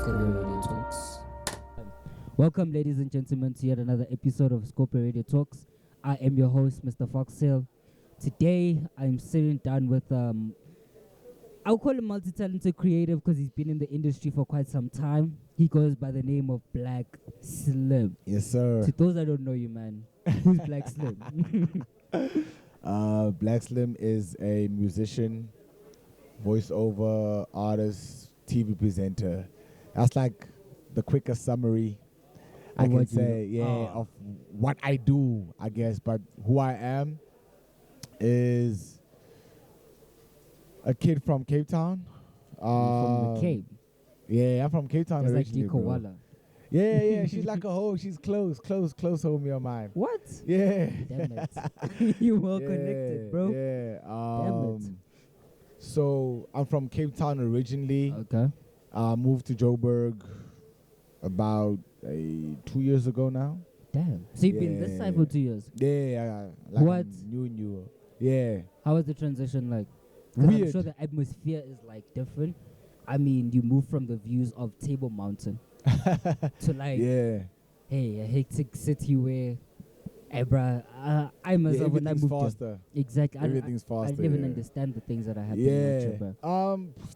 Escopia Radio Talks. Welcome, ladies and gentlemen, to yet another episode of Escopia Radio Talks. I am your host, Mr. Foxtail. Today, I'm sitting down with I'll call him multi-talented creative because he's been in the industry for quite some time. He goes by the name of Blaq Slim. Yes, sir. To those that don't know you, man, who's Blaq Slim? Blaq Slim is a musician, voiceover artist, TV presenter. That's like the quickest summary I can say, of what I do, I guess. But who I am is a kid from Cape Town. From the Cape. Yeah, I'm from Cape Town It's like originally, Diko bro. Walla. Yeah, she's like a hoe. She's close homie of mine. What? Yeah. Damn it. You well connected, bro. Yeah. Damn it. So I'm from Cape Town originally. Okay. Moved to Joburg about 2 years ago now. Damn. So you've been this side for 2 years? Yeah. Like What? New. Yeah. How was the transition like? 'Cause Weird. I'm sure the atmosphere is like different. I mean, you move from the views of Table Mountain to like, Yeah. hey, a hectic city where, hey, bruh, I myself when I Everything's moved there- faster. exactly. Everything I faster. didn't even yeah. understand the things that are happening. Yeah.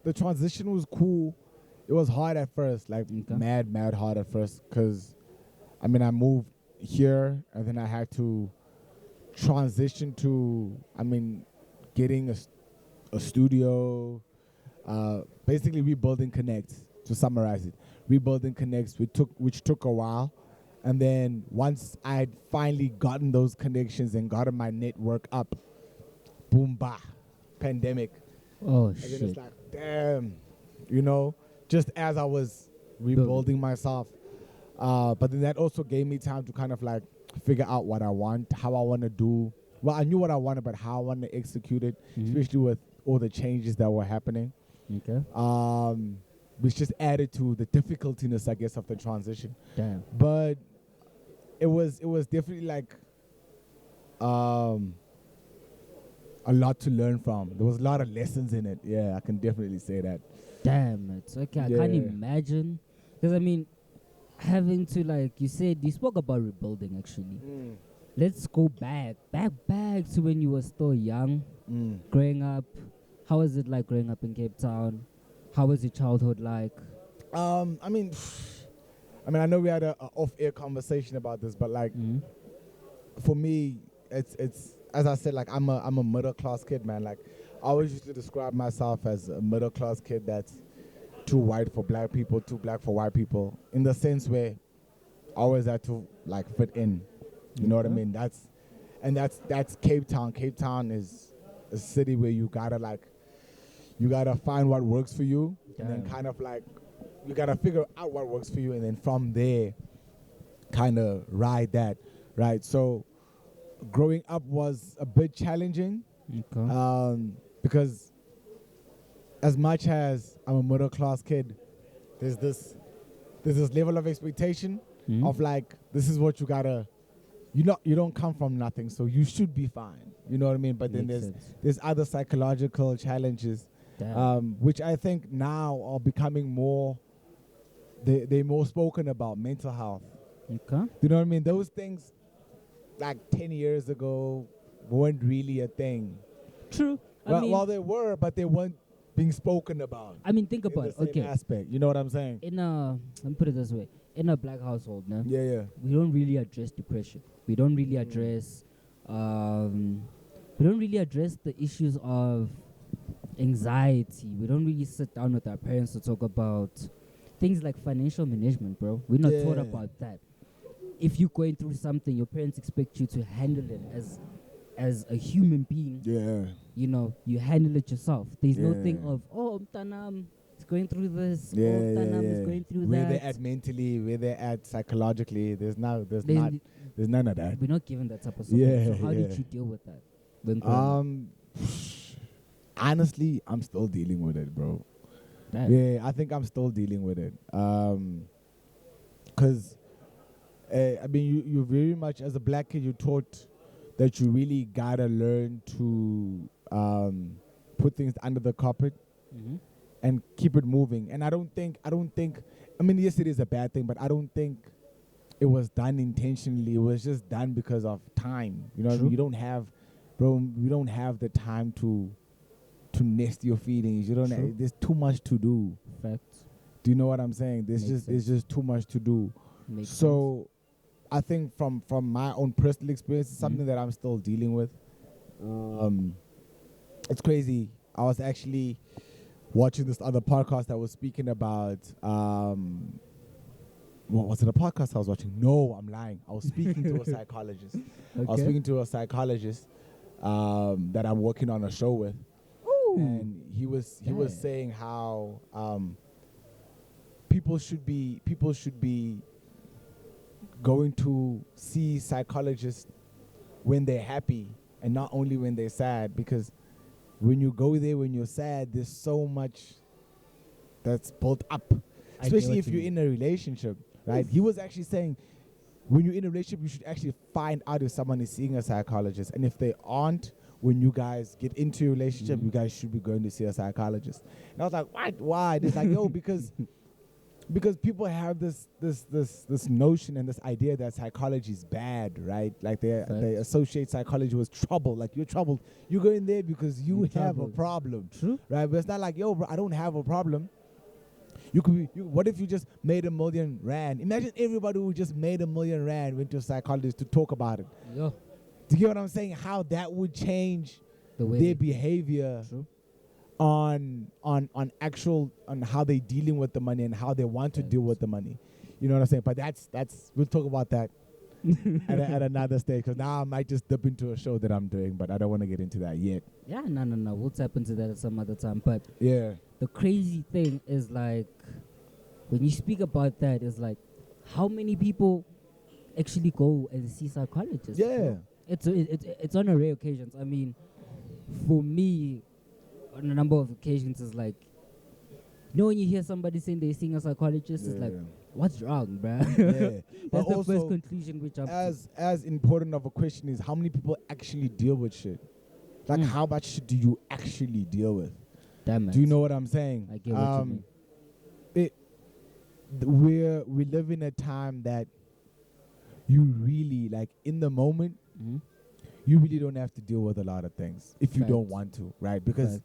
The transition was cool. It was hard at first, like Okay. mad hard at first, because I mean I moved here and then I had to transition to getting a studio, basically rebuilding Connects. To summarize it, rebuilding Connects, which took a while, and then once I had finally gotten those connections and gotten my network up, boom, bah, pandemic. Oh, And then shit. it's like, damn, just as I was rebuilding myself. But then that also gave me time to kind of like figure out what I want, how I want to do. Well, I knew what I wanted, but how I want to execute it, especially with all the changes that were happening. Okay. Which just added to the difficultiness, I guess, of the transition. Damn. But it was definitely like a lot to learn from. There was a lot of lessons in it. Yeah, I can definitely say that. Damn it. Okay, I can't Yeah. imagine. Because, I mean, having to, like, you spoke about rebuilding, actually. Let's go back to when you were still young, growing up. How was it like growing up in Cape Town? How was your childhood like? I know we had a off-air conversation about this, but like for me, it's as I said, like I'm a middle class kid, man. Like I always used to describe myself as a middle class kid that's too white for black people, too black for white people, in the sense where I always had to like fit in. You know what I mean? That's Cape Town. Cape Town is a city where you gotta find what works for you, and then kind of like you gotta figure out what works for you, and then from there, kind of ride that, right? So, growing up was a bit challenging, because as much as I'm a middle class kid, there's this level of expectation of like this is what you gotta. You don't come from nothing, so you should be fine. You know what I mean? But then there's other psychological challenges. Which I think now are becoming more, they're more spoken about, mental health. Okay. You know what I mean? Those things, like 10 years ago, weren't really a thing. True. Well, they were, but they weren't being spoken about. I mean, think about in it. the same Okay. aspect. You know what I'm saying? Let me put it this way. In a black household, no? Yeah. We don't really address depression. We don't really address the issues of anxiety. We don't really sit down with our parents to talk about things like financial management, bro. We're not taught about that. If you're going through something, your parents expect you to handle it as a human being. Yeah. You handle it yourself. There's no thing Yeah. of, Mtanam is going through this. Yeah, Mtanam is going through where that. they're at mentally, where they're at psychologically. There's none of that. We're not given that type of support. Yeah, So how did yeah. you deal with that? When growing up? Honestly, I'm still dealing with it, bro. Damn. Yeah, I think I'm still dealing with it. Because, you very much, as a black kid, you're taught that you really gotta learn to put things under the carpet. and keep it moving. And I don't think. I mean, yes, it is a bad thing, but I don't think it was done intentionally. It was just done because of time. You know what I mean? You don't have, bro. You don't have the time to nest your feelings. You don't. There's too much to do. Facts. Do you know what I'm saying? Makes sense. It's just too much to do. Makes So, I think from my own personal experience, it's something that I'm still dealing with. It's crazy. I was actually watching this other podcast that was speaking about what was it, a podcast I was watching? No, I'm lying. I was speaking to a psychologist. I was speaking to a psychologist that I'm working on a show with. Ooh. And he was saying how people should be going to see psychologists when they're happy and not only when they're sad, because when you go there when you're sad, there's so much that's built up, especially if you're in a relationship, right? He was actually saying when you're in a relationship, you should actually find out if someone is seeing a psychologist, and if they aren't, when you guys get into a relationship, you guys should be going to see a psychologist. And I was like, what? Why? It's like, yo, because people have this notion and this idea that psychology is bad, right? Like they associate psychology with trouble. Like, you're troubled. You go in there because you have a problem. True. Right? But it's not like, yo, bro, I don't have a problem. You could be. What if you just made R1 million? Imagine everybody who just made R1 million went to a psychologist to talk about it. Yo. Do you get what I'm saying? How that would change their behavior. True. On how they dealing with the money and how they want to deal with the money. You know what I'm saying? But that's we'll talk about that at another stage, because now I might just dip into a show that I'm doing, but I don't want to get into that yet. Yeah, no. We'll tap into that at some other time. But yeah, the crazy thing is, like, when you speak about that, is like, how many people actually go and see psychologists? Yeah. It's on a rare occasions. I mean, for me, on a number of occasions, is like, you know, when you hear somebody saying they're seeing a psychologist, it's like, what's wrong, bruh? Yeah. That's but the also, first conclusion we jump to. As important of a question is how many people actually deal with shit. Like, how much shit do you actually deal with? Damn it. Do you know what I'm saying? I get what you mean. We live in a time that you really, like, in the moment, you really don't have to deal with a lot of things if you don't want to, right? Because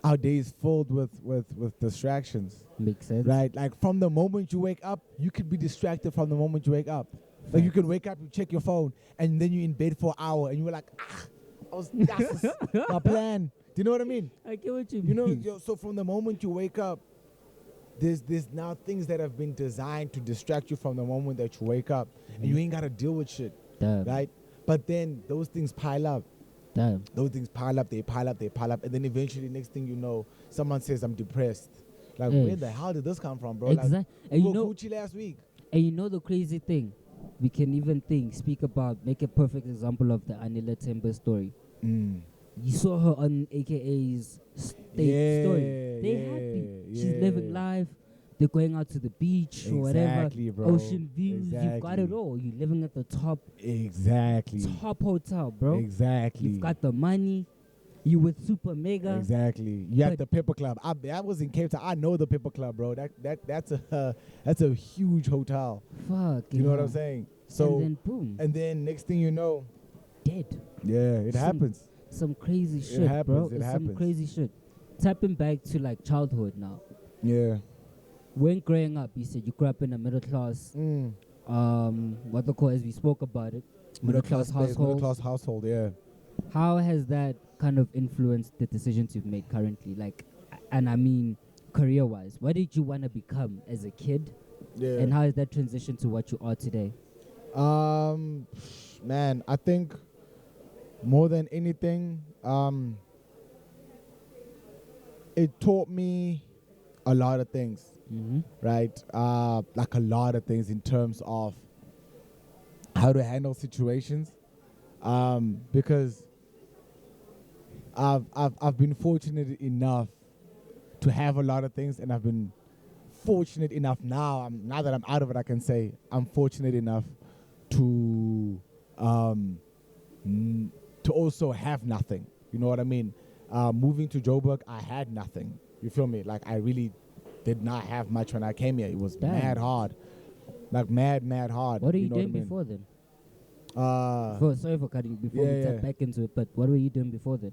our day is filled with distractions. Makes sense. Right? Like, from the moment you wake up, you could be distracted from the moment you wake up. Like, you can wake up, you check your phone, and then you're in bed for an hour, and you were like, that's my plan. Do you know what I mean? I get what you mean. You know, so from the moment you wake up, there's now things that have been designed to distract you from the moment that you wake up, and you ain't got to deal with shit. Damn. Right? But then those things pile up. Damn. Those things pile up, they pile up, and then eventually, next thing you know, someone says, I'm depressed. Like, where the hell did this come from, bro? Exactly. Like, and you know, Gucci last week. And you know the crazy thing? We can even speak about, make a perfect example of the Anila Temba story. You saw her on AKA's story. They're happy. She's living life. They're going out to the beach or whatever. Bro. Ocean views. You've got it all. You're living at the top. Top hotel, bro. You've got the money. You with Super Mega. You at the Pepper Club. I was in Cape Town. I know the Pepper Club, bro. That's a huge hotel. Fuck. You know what I'm saying? So, and then boom. And then next thing you know, dead. Yeah, it happens. Some crazy shit, bro. It happens. Some crazy shit. Tapping back to, like, childhood now. Yeah. When growing up, you said you grew up in a middle class, what they call, as we spoke about it, middle class household. Yeah. How has that kind of influenced the decisions you've made currently? Like, and I mean, career-wise, what did you want to become as a kid? Yeah. And how has that transitioned to what you are today? Man, I think more than anything, it taught me a lot of things. Right? Like, a lot of things in terms of how to handle situations. Because I've been fortunate enough to have a lot of things, and I've been fortunate enough now that I'm out of it, I can say I'm fortunate enough to also have nothing. You know what I mean? Moving to Joburg, I had nothing. You feel me? Like, I really did not have much when I came here. It was mad hard. Like, mad hard. What are you know doing what I mean? before then? Sorry for cutting you before we tap back into it, but what were you doing before then?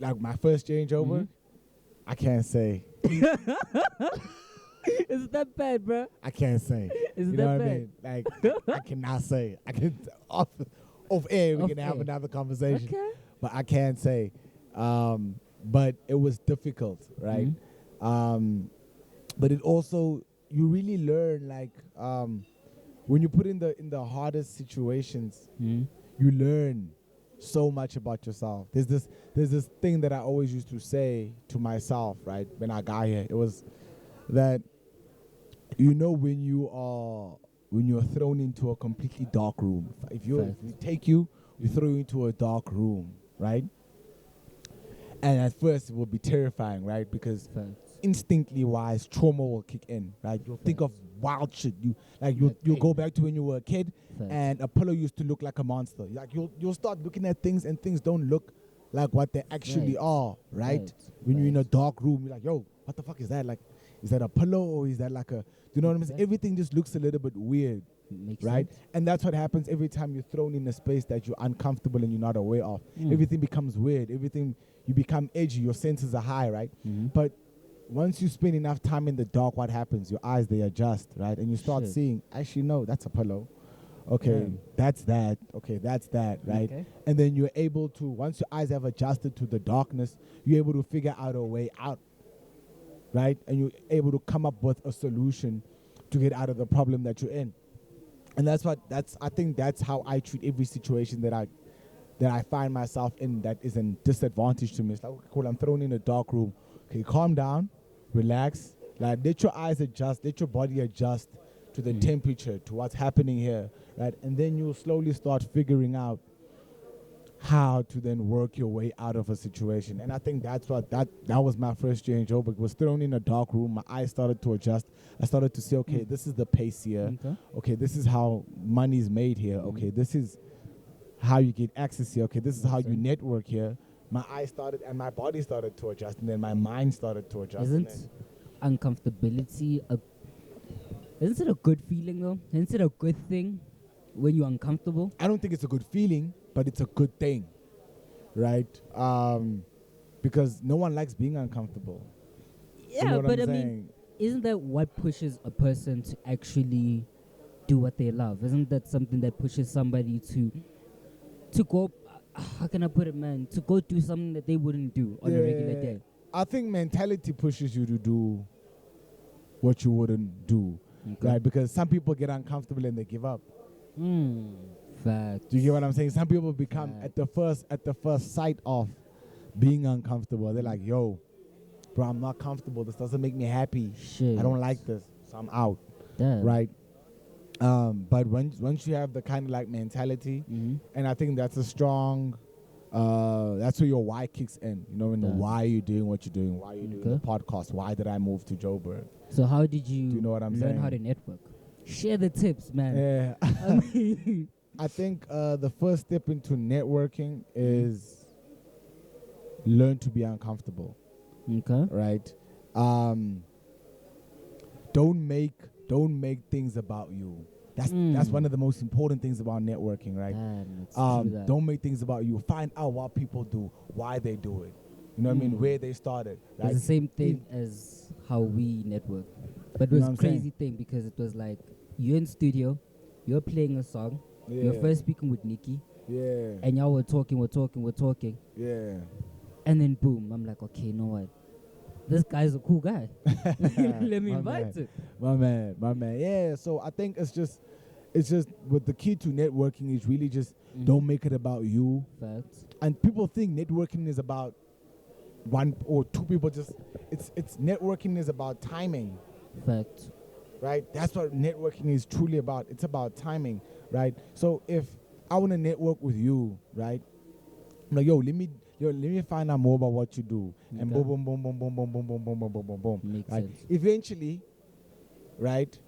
Like, my first year in Joburg, I can't say. Is it that bad, bro? I can't say. Is it you know that what I bad? mean? Like, I cannot say. I can off air. We can have another conversation. Okay. But I can't say. But it was difficult, right? But it also, you really learn, like, when you put in the hardest situations, you learn so much about yourself. There's this thing that I always used to say to myself, right, when I got here. It was that, when you're thrown into a completely dark room. If we throw you into a dark room, right? And at first it will be terrifying, right? Because instinctively wise, trauma will kick in, right? You'll think of wild shit. You'll go back to when you were a kid, and a pillow used to look like a monster. Like, you'll start looking at things, and things don't look like what they actually are, right? When you're in a dark room, you're like, yo, what the fuck is that? Like, is that a pillow, or is that like a, do you know what I'm saying? Everything just looks a little bit weird, right? And that's what happens every time you're thrown in a space that you're uncomfortable and you're not aware of. Everything becomes weird. You become edgy. Your senses are high, right? But once you spend enough time in the dark, what happens? Your eyes, they adjust, right? And you start seeing, actually, no, that's a pillow. Okay, that's that. Okay, that's that, right? Okay. And then you're able to, once your eyes have adjusted to the darkness, you're able to figure out a way out, right? And you're able to come up with a solution to get out of the problem that you're in. And I think that's how I treat every situation that I find myself in that is a disadvantage to me. It's like, okay, cool, I'm thrown in a dark room. Okay, calm down, relax. Like, let your eyes adjust, let your body adjust to the temperature, to what's happening here, right? And then you'll slowly start figuring out how to then work your way out of a situation. And I think that was my first year in Joburg. Was thrown in a dark room. My eyes started to adjust. I started to say, okay, this is the pace here. Okay, this is how money's made here. Okay, this is how you get access here. Okay, this is how you network here. My eyes started and my body started to adjust, and then my mind started to adjust. Isn't uncomfortability isn't it a good feeling though? Isn't it a good thing when you're uncomfortable? I don't think it's a good feeling, but it's a good thing, right? Because no one likes being uncomfortable. Yeah, you know but I mean, isn't that what pushes a person to actually do what they love? Isn't that something that pushes somebody to go, how can I put it, man, to go do something that they wouldn't do on a regular day? I think mentality pushes you to do what you wouldn't do, right? Because some people get uncomfortable and they give up. Fact. Do you get what I'm saying? Some people become at the first sight of being uncomfortable, they're like, yo, bro, I'm not comfortable. This doesn't make me happy. Shit. I don't like this, so I'm out. Damn. Right? But once you have the kind of like mentality, and I think that's a strong, that's where your why kicks in. You know, the why you're doing what you're doing, why you're doing the podcast, why did I move to Joburg? So how did you, know what I'm learn saying? how to network? Share the tips, man. Yeah. I think the first step into networking is learn to be uncomfortable. Okay. Right? Don't make things about you. That's one of the most important things about networking, right? Don't make things about you. Find out what people do, why they do it. You know what I mean? Where they started. Right? It's the same thing as how we network. But it was a crazy thing because it was like, you're in studio, you're playing a song, you're first speaking with Nikki, and y'all were talking. Yeah. And then boom, I'm like, okay, you know what? This guy's a cool guy. Let me invite him. My man. Yeah, so I think it's just what the key to networking is really just don't make it about you. Facts. And people think networking is about one or two people. It's networking is about timing. Facts. Right? That's what networking is truly about. It's about timing, right? So if I want to network with you, right? I'm like, let me find out more about what you do. Okay. And boom. Makes right? sense. Eventually, right,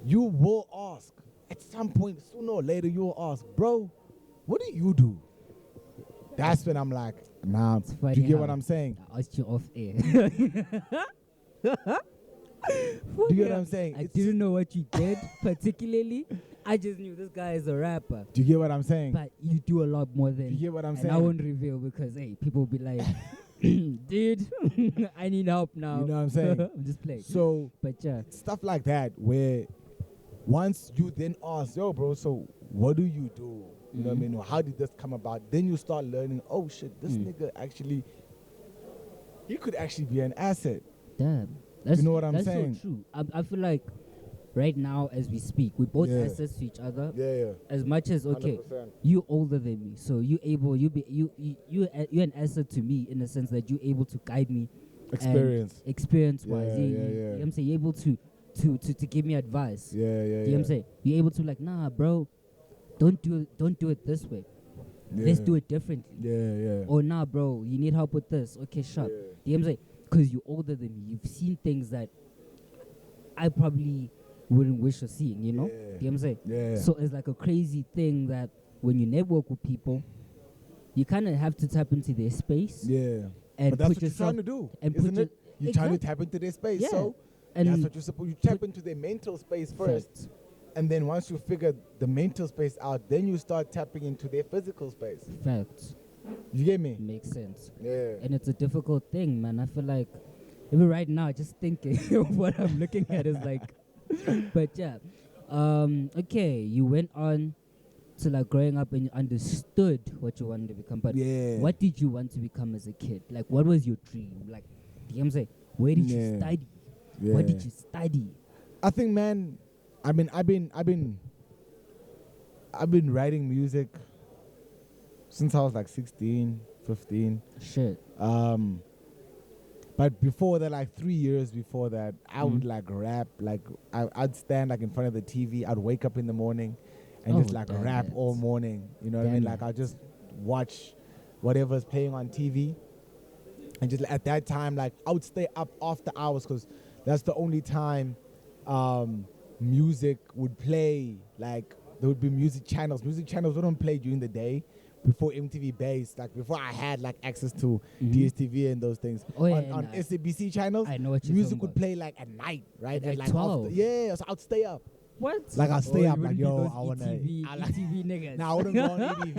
you will ask. At some point, sooner or later, you will ask, bro, what do you do? That's when I'm like, Nah, It's do funny you get how what I'm saying? I asked you off air. Do you get what I'm saying? I It's didn't know what you did particularly. I just knew this guy is a rapper. Do you get what I'm saying? But you do a lot more than. You get what I'm and saying? I won't reveal because hey, people will be like, dude, I need help now. You know what I'm saying? I'm just playing. So But yeah, stuff like that, where once you then ask, yo, bro, so what do you do? You know what I mean? Or how did this come about? Then you start learning, oh shit, this nigga actually, he could actually be an asset. damn. That's, know what I'm that's saying? so true. I feel like right now as we speak, we both Yeah. assets to each other. Yeah. As much as okay, 100%. you older than me, so you're an asset to me in the sense that you're able to guide me, experience wise. Yeah, You yeah. know what I'm saying? You're able to give me advice. Yeah. You know what I'm saying? You're able to like, nah, bro, don't do it this way. Let's do it differently. Yeah. Or nah, bro, you need help with this. Okay, sharp. Yeah. You know what I'm saying? Because you're older than me, you've seen things that I probably wouldn't wish of seeing, you know? Yeah. You know what I'm saying? Yeah. So it's like a crazy thing that when you network with people, you kind of have to tap into their space. Yeah. And But that's put what you're yourself trying to do, and isn't put it? You're trying to Exactly. tap into their space. Yeah. So And that's what you're supposed. You tap into their mental space first. Facts. And then once you figure the mental space out, then you start tapping into their physical space. Facts. You get me? Makes sense. Yeah. And it's a difficult thing, man. I feel like even right now, just thinking of what I'm looking at is like, but yeah. Okay, you went on to like growing up and you understood what you wanted to become. But Yeah. what did you want to become as a kid? Like, what was your dream? Like, you know what I'm saying? Where did you Yeah. study? Yeah. What did you study? I think, man, I've been writing music since I was like 16, 15. Shit. But before that, like 3 years before that, I would like rap. Like I'd stand like in front of the TV. I'd wake up in the morning and just like damn rap it. all morning. You know what I mean? Damn Like it. I'll just watch whatever's playing on TV. And just at that time, like I would stay up after hours because that's the only time music would play. Like there would be music channels. Music channels wouldn't play during the day before MTV Base, like before I had like access to DSTV and those things. Oh, yeah, on and SABC channels, I know what you're music talking would play like at night, right? At like after- 12. yeah, so I'd stay up. What? Like I'll stay Oh, up you like, wouldn't be yo, those I wanna ETV, I like ETV niggas. Now I wouldn't go on EDV.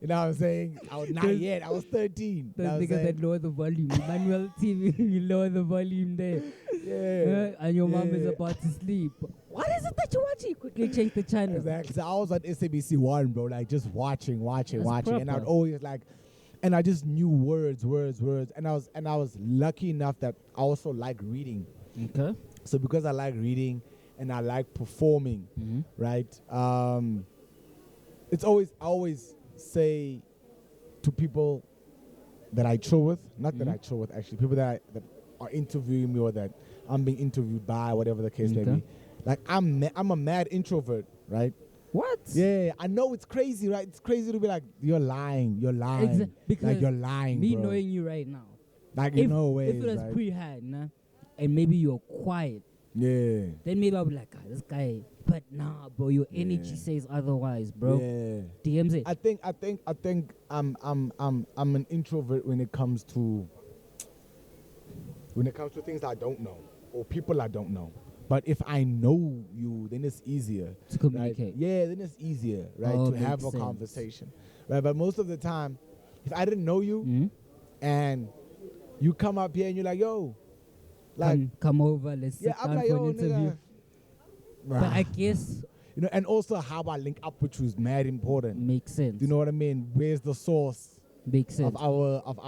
You know what I'm saying? I was not Those- yet. I was 13. Those You know what I'm niggas that saying? lower the volume. Manual TV, you lower the volume there. Yeah. And your mom is Yeah. about to sleep. What is it that you're watching? Quickly change the channel. Exactly. So I was on SABC 1, bro, like just watching. That's And I'd proper. always like, and I just knew words. And I was lucky enough that I also like reading. Okay. So because I like reading and I like performing, right? It's always, I always say to people that I chill with, not that I chill with actually, people that are interviewing me or that I'm being interviewed by, whatever the case may Okay. be. Like I'm a mad introvert, right? What? Yeah, I know it's crazy, right? It's crazy to be like, you're lying. Because like you're lying, me bro. knowing you right now. Like If, in no way, if it was right? pre-hand, nah, and maybe you're quiet, Yeah. then maybe I'll be like, this guy. But nah, bro, your energy Yeah. says otherwise, bro. Yeah. DMs it. I think I'm an introvert when it comes to things I don't know or people I don't know. But if I know you, then it's easier To communicate. Right? Yeah, then it's easier, right, Oh, to have a makes sense. conversation, right? But most of the time, if I didn't know you and you come up here and you're like, yo, like, come over, let's sit yeah, I'm down like, for yo, an interview. nigga. But I guess You know, and also how I link up with you is mad important. makes sense. Do you know what I mean? Where's the source Makes sense. of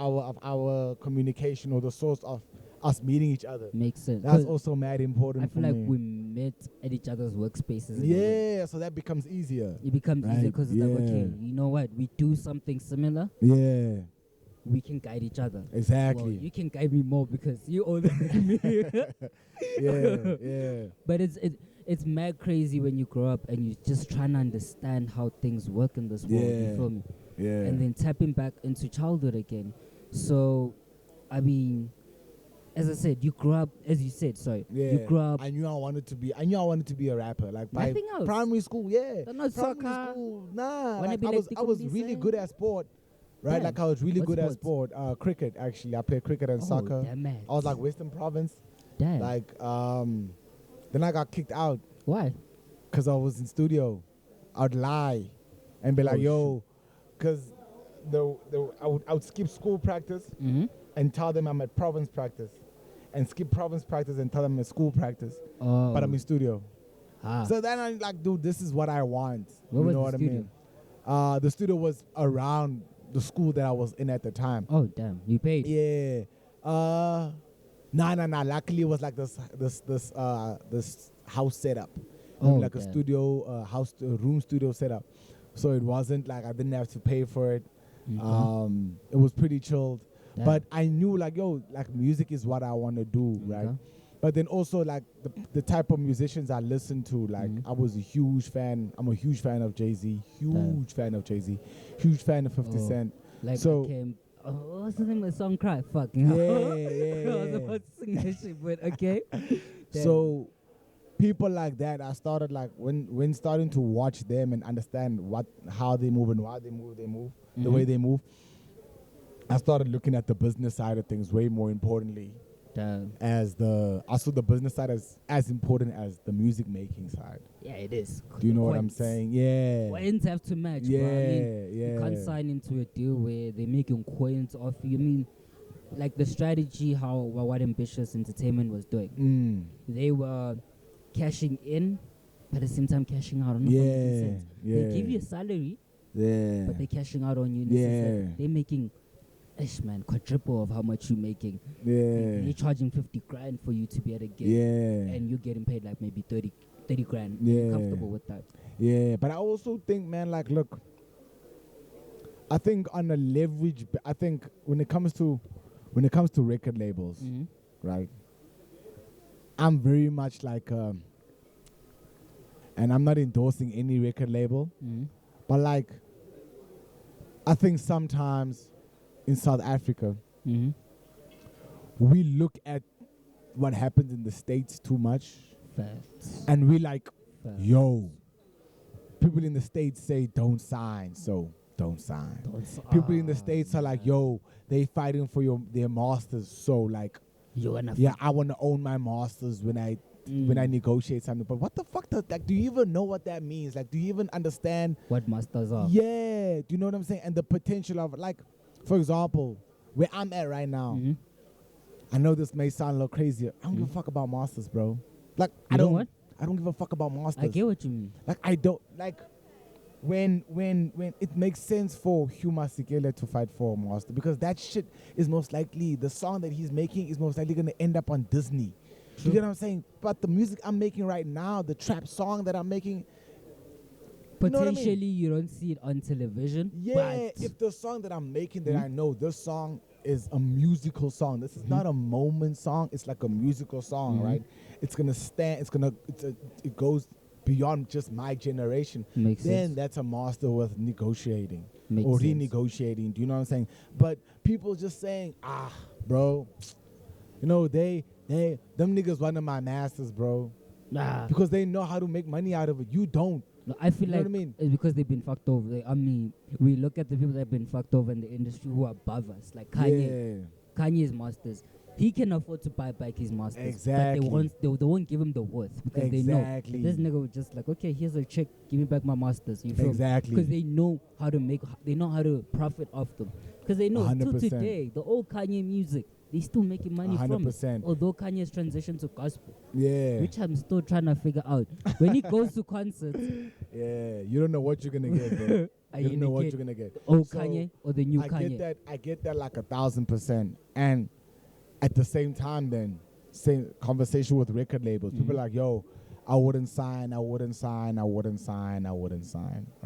our communication or the source of us meeting each other? Makes sense. That's 'Cause also mad important I for feel like me. we met at each other's workspaces. in a way. Yeah, so that becomes easier. It becomes easier Right, because it's like, okay, yeah. you know what? We do something similar. Yeah, We can guide each other. exactly. Well, you can guide me more because you're older than me. yeah. But it's mad crazy when you grow up and you're just trying to understand how things work in this world. Yeah. You feel me? Yeah. And then tapping back into childhood again. So, I mean, as I said, you grew up, as you said, sorry. Yeah. You grew up. I knew I wanted to be a rapper. Like by Nothing else? primary school, yeah. Don't know Primary soccer. school, nah. Wanna Like, be I like was the really good at sport. right? Damn. Like I was really What good at sports? sport. Cricket, actually. I played cricket and Oh, soccer. damn it. I was like Western Province. Damn. Like, then I got kicked out Why? because I was in studio. I'd lie and be Oh, like, yo, because I would skip school practice Mm-hmm. and tell them I'm at province practice, and skip province practice and tell them I'm at school practice, Oh. but I'm in studio. Ah. So then I'm like, dude, this is what I want. Where you was know the what studio? I mean? The studio was around the school that I was in at the time. Oh, damn. You paid? Yeah. Nah. Luckily, it was like this house setup. Oh, Like a damn. studio, room studio setup. So it wasn't like I didn't have to pay for it. Okay. It was pretty chilled. Damn. But I knew like, yo, like music is what I want to do, right? Okay. But then also like the type of musicians I listen to, like I was a huge fan. I'm a huge fan of Jay-Z. Huge fan of Jay-Z. Huge fan of 50 Oh. Cent. Like So- I came. Oh, what's the name of the song? Cry. Fuck. Yeah, I was yeah. about to sing that shit, but okay. Damn. So people like that, I started like when starting to watch them and understand how they move and why they move, the way they move. I started looking at the business side of things way more importantly. Damn. I saw the business side as important as the music making side. Yeah, it is. Do you know what I'm Coins. saying? Yeah. Coins have to match, Yeah, bro. I mean, yeah. you can't sign into a deal where they're making coins off you. I mean, like the strategy how what Ambitious Entertainment was doing. They were cashing in, but at the same time cashing out. I don't know if I'm making sense. They give you a salary, Yeah. but they're cashing out on you. In the sense that Yeah. they're making, man, quadruple of how much you're making. Yeah. They're charging 50 grand for you to be at a gig. Yeah. And you're getting paid like maybe 30 grand. Yeah. You're comfortable with that. Yeah, but I also think, man, like, look, I think on a leverage, I think when it comes to record labels, Mm-hmm. right? I'm very much like, and I'm not endorsing any record label, Mm-hmm. but like, I think sometimes in South Africa, Mm-hmm. we look at what happens in the States too much, Facts. and we like, Facts. yo, people in the States say don't sign, so don't sign. People in the States are like, yo, they fighting for their masters, so like, You wanna yeah, I want to own my masters when I negotiate something. But what the fuck do you even know what that means? Like, do you even understand? What masters are? Yeah, do you know what I'm saying? And the potential of, like, for example, where I'm at right now, Mm-hmm. I know this may sound a little crazy. I don't give a fuck about masters, bro. Like, You know what? I don't give a fuck about masters. I get what you mean. Like, I don't like when it makes sense for Hugh Masekela to fight for a master, because that shit is most likely, the song that he's making is most likely gonna end up on Disney. True. You get what I'm saying? But the music I'm making right now, the trap song that I'm making, you know what I mean? Potentially, you don't see it on television. Yeah, but if the song that I'm making that I know this song is a musical song. This is not a moment song. It's like a musical song, right? It's gonna stand. It goes beyond just my generation. Makes then sense. that's a master worth negotiating Makes or sense. renegotiating. Do you know what I'm saying? But people just saying, bro, you know them niggas one of my masters, bro, Nah. because they know how to make money out of it. You don't. No, I feel You know like what I mean? it's because they've been fucked over. I mean, we look at the people that have been fucked over in the industry who are above us, like Kanye. Yeah. Kanye's masters. He can afford to buy back his masters. Exactly. But they won't give him the worth because they know Exactly. this nigga was just like, okay, here's a check, give me back my masters. You feel me? Exactly. Because they know how to profit off them. Because they know till 100%. today, the old Kanye music, they still making money from it. 100%. Although Kanye's transition to gospel, Yeah. which I'm still trying to figure out. When he goes to concerts, Yeah, you don't know what you're gonna get, bro. Are You you don't know gonna what get you're gonna get. the old So, Kanye or the new Kanye. I get that like 1,000%. And at the same time, then same conversation with record labels. People are like, yo, I wouldn't sign,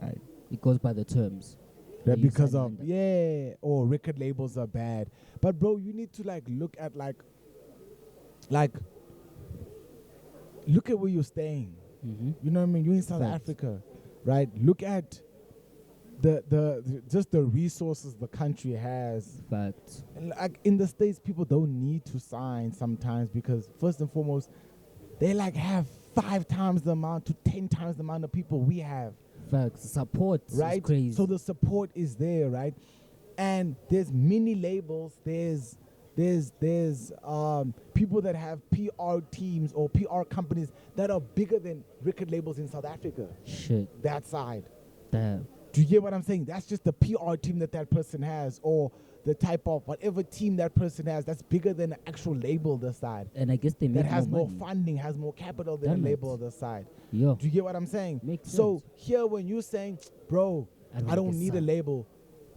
right? It goes by the terms. That You because sign of under. or record labels are bad. But bro, you need to like look at look at where you're staying. Mm-hmm. You know what I mean? You're in South Facts. Africa, right? Look at the just the resources the country has. Facts. And like in the States, people don't need to sign sometimes because first and foremost, they like have 5 times the amount to 10 times the amount of people we have. Facts. Support Right? is crazy. So the support is there, right? And there's mini labels. There's people that have PR teams or PR companies that are bigger than record labels in South Africa. Shit. That side. Damn. Do you get what I'm saying? That's just the PR team that person has, or the type of whatever team that person has. That's bigger than the actual label this side. And I guess they make That has more money. funding, has more capital than Damn a it. label this side. Yo. Do you get what I'm saying? Makes so sense. here when you're saying, bro, I don't need a decide. label,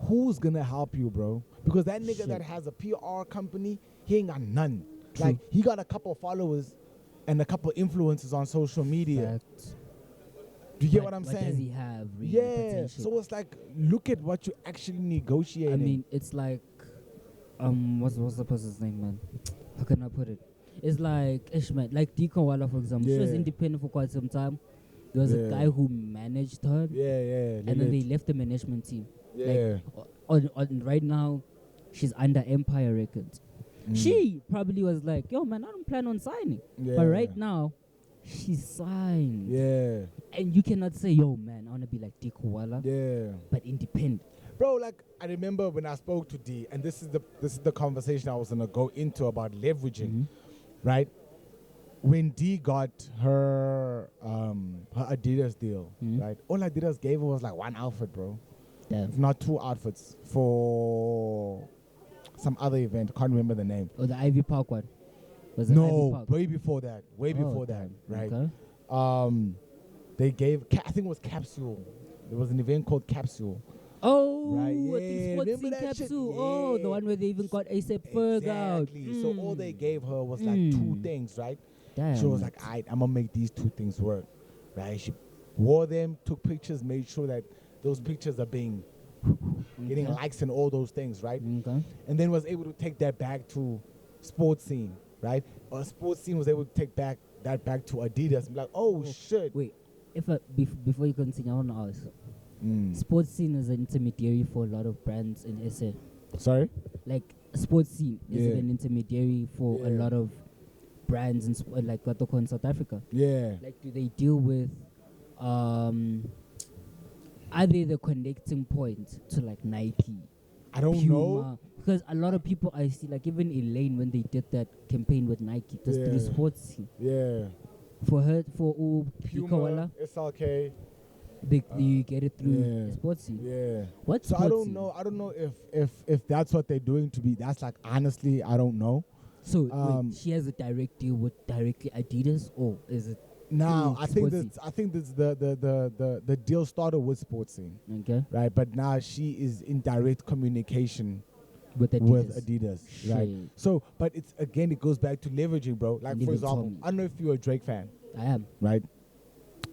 who's gonna help you, bro? Because that nigga Shit. that has a PR company, he ain't got none. True. Like he got a couple followers and a couple influencers on social media. Facts. Do you get But what I'm what saying? does he have? Really, Yeah. potential? So it's like, look at what you actually negotiating. I mean, it's like, what's the person's name, man? How can I put it? It's like, man, like Deacon Walla, for example. She was Yeah. independent for quite some time. There was a Yeah. guy who managed her, yeah. and then they left the management team. Yeah. Like, on right now, she's under Empire Records. She probably was like, yo, man, I don't plan on signing. Yeah. But right now, she's signed. Yeah. And you cannot say, yo, man, I want to be like Deacon Walla, Yeah. but independent. Bro, like I remember when I spoke to D, and this is the conversation I was gonna go into about leveraging, right? When D got her Adidas deal, right? All Adidas gave her was like one outfit, bro. Damn. If not two outfits for some other event. Can't remember the name. Or the Ivy Park one. Was it Ivy No, Park? way before that. Way Oh, before that, damn. right? Okay. They gave, I think it was Capsule. There was an event called Capsule. Oh, Right, I think yeah, Sports remember Scene that shit? Capsule. Oh, the Yeah. one where they even got ASAP Ferg out. Exactly. So all they gave her was like two things, right? Damn. She was like, alright, I'm gonna make these two things work. Right? She wore them, took pictures, made sure that those pictures are being getting likes and all those things, right? Okay. And then was able to take that back to Sports Scene, right? Or Sports Scene was able to take that back to Adidas and be like, oh shit. Wait, before you continue, I want to ask. Sports Scene is an intermediary for a lot of brands in SA. Sorry? Like, Sports Scene is Yeah. an intermediary for a Yeah. lot of brands in like Gatoko in South Africa. Yeah. Like, do they deal with are they the connecting point to like Nike? I don't Puma? know. Because a lot of people I see, like even Elaine when they did that campaign with Nike, just through Yeah. Sports Scene. Yeah. For her, for Puma, SLK. you get it through Yeah. Sports Scene. Yeah. What So Sports I don't Scene? know. I don't know if that's what they're doing to be. That's like honestly, I don't know. So Um, wait, she has a direct deal with directly Adidas, or is it? Now through I think Sports the deal started with Sports Scene, Okay. right? But now she is in direct communication With Adidas. with Adidas, right? Shit. So, but it's again, it goes back to leveraging, bro. Like And for even example, Tommy. I don't know if you're a Drake fan, I am. right?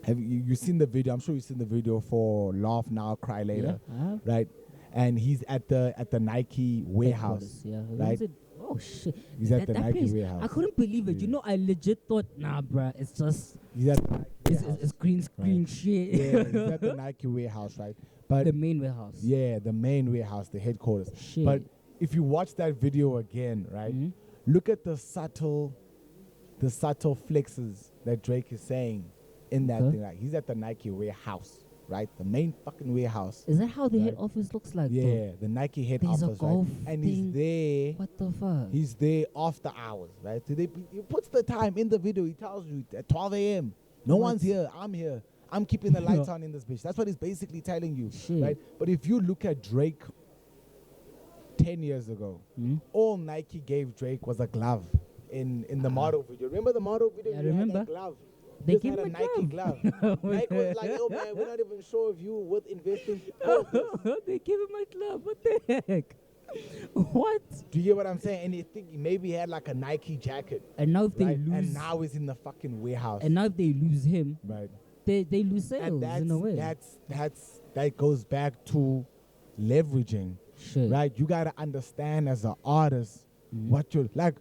Have you seen the video? I'm sure you've seen the video for Laugh Now, Cry Later, Yeah, I have. right? And he's at the Nike warehouse, Headquarters, yeah. right? Was it? Oh shit! He's at the that Nike place, warehouse. I couldn't believe it. Yeah. You know, I legit thought, nah, bruh, it's just He's at the Nike warehouse. it's green screen shit. Yeah, he's at the Nike warehouse, right? But the main warehouse. yeah, the main warehouse, the headquarters. Shit. But if you watch that video again, right, look at the subtle flexes that Drake is saying in that Okay. thing. Like he's at the Nike warehouse, right? The main fucking warehouse. Is that how the head Right. office looks like? Yeah, Though? the Nike head There's a office, golf right? And thing. he's there. What the fuck? He's there after hours, right? So he puts the time in the video. He tells you at 12 a.m. No What? one's here. I'm here. I'm keeping the lights on in this bitch. That's what he's basically telling you, Shit. right? But if you look at Drake 10 years ago, all Nike gave Drake was a glove in the model video. Remember the model video? Yeah, I He had remember. that glove. They Just gave had a him a Nike glove. Nike was like, "Oh man, we're not even sure if you worth investing." They gave him a club. What the heck? What? Do you get what I'm saying? And you think maybe he had like a Nike jacket, And now if they right? lose, And now he's in the fucking warehouse, and now if they lose him, right? they lose sales And in a way. that goes back to leveraging, Shit. right? You gotta understand as an artist what you're like,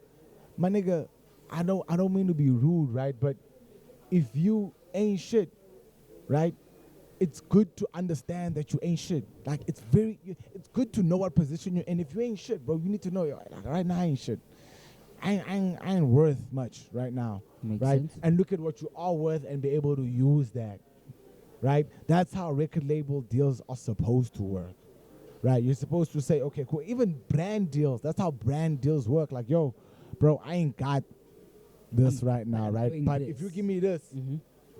my nigga. I don't mean to be rude, right? But if you ain't shit, right? It's good to understand that you ain't shit. Like it's good to know what position you're in. If you ain't shit, bro, you need to know. Like right now, I ain't shit. I ain't worth much right now, Makes right? sense. And look at what you are worth and be able to use that, right? That's how record label deals are supposed to work, right? You're supposed to say, okay, cool. Even brand deals, that's how brand deals work. Like, yo, bro, I ain't got this right now, right? But if you give me this,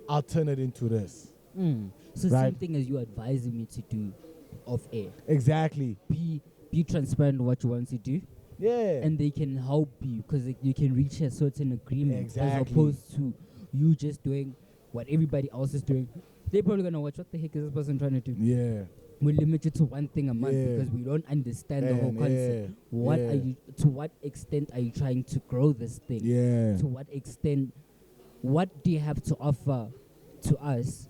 I'll turn it into this. So right? same thing as you advising me to do off air. Exactly. Be transparent what you want to do. Yeah. And they can help you because you can reach a certain agreement. Exactly. As opposed to you just doing what everybody else is doing. They're probably going to watch, what the heck is this person trying to do? Yeah. We limit you to one thing a month because we don't understand the whole concept. What are you? To what extent are you trying to grow this thing? Yeah. To what extent? What do you have to offer to us?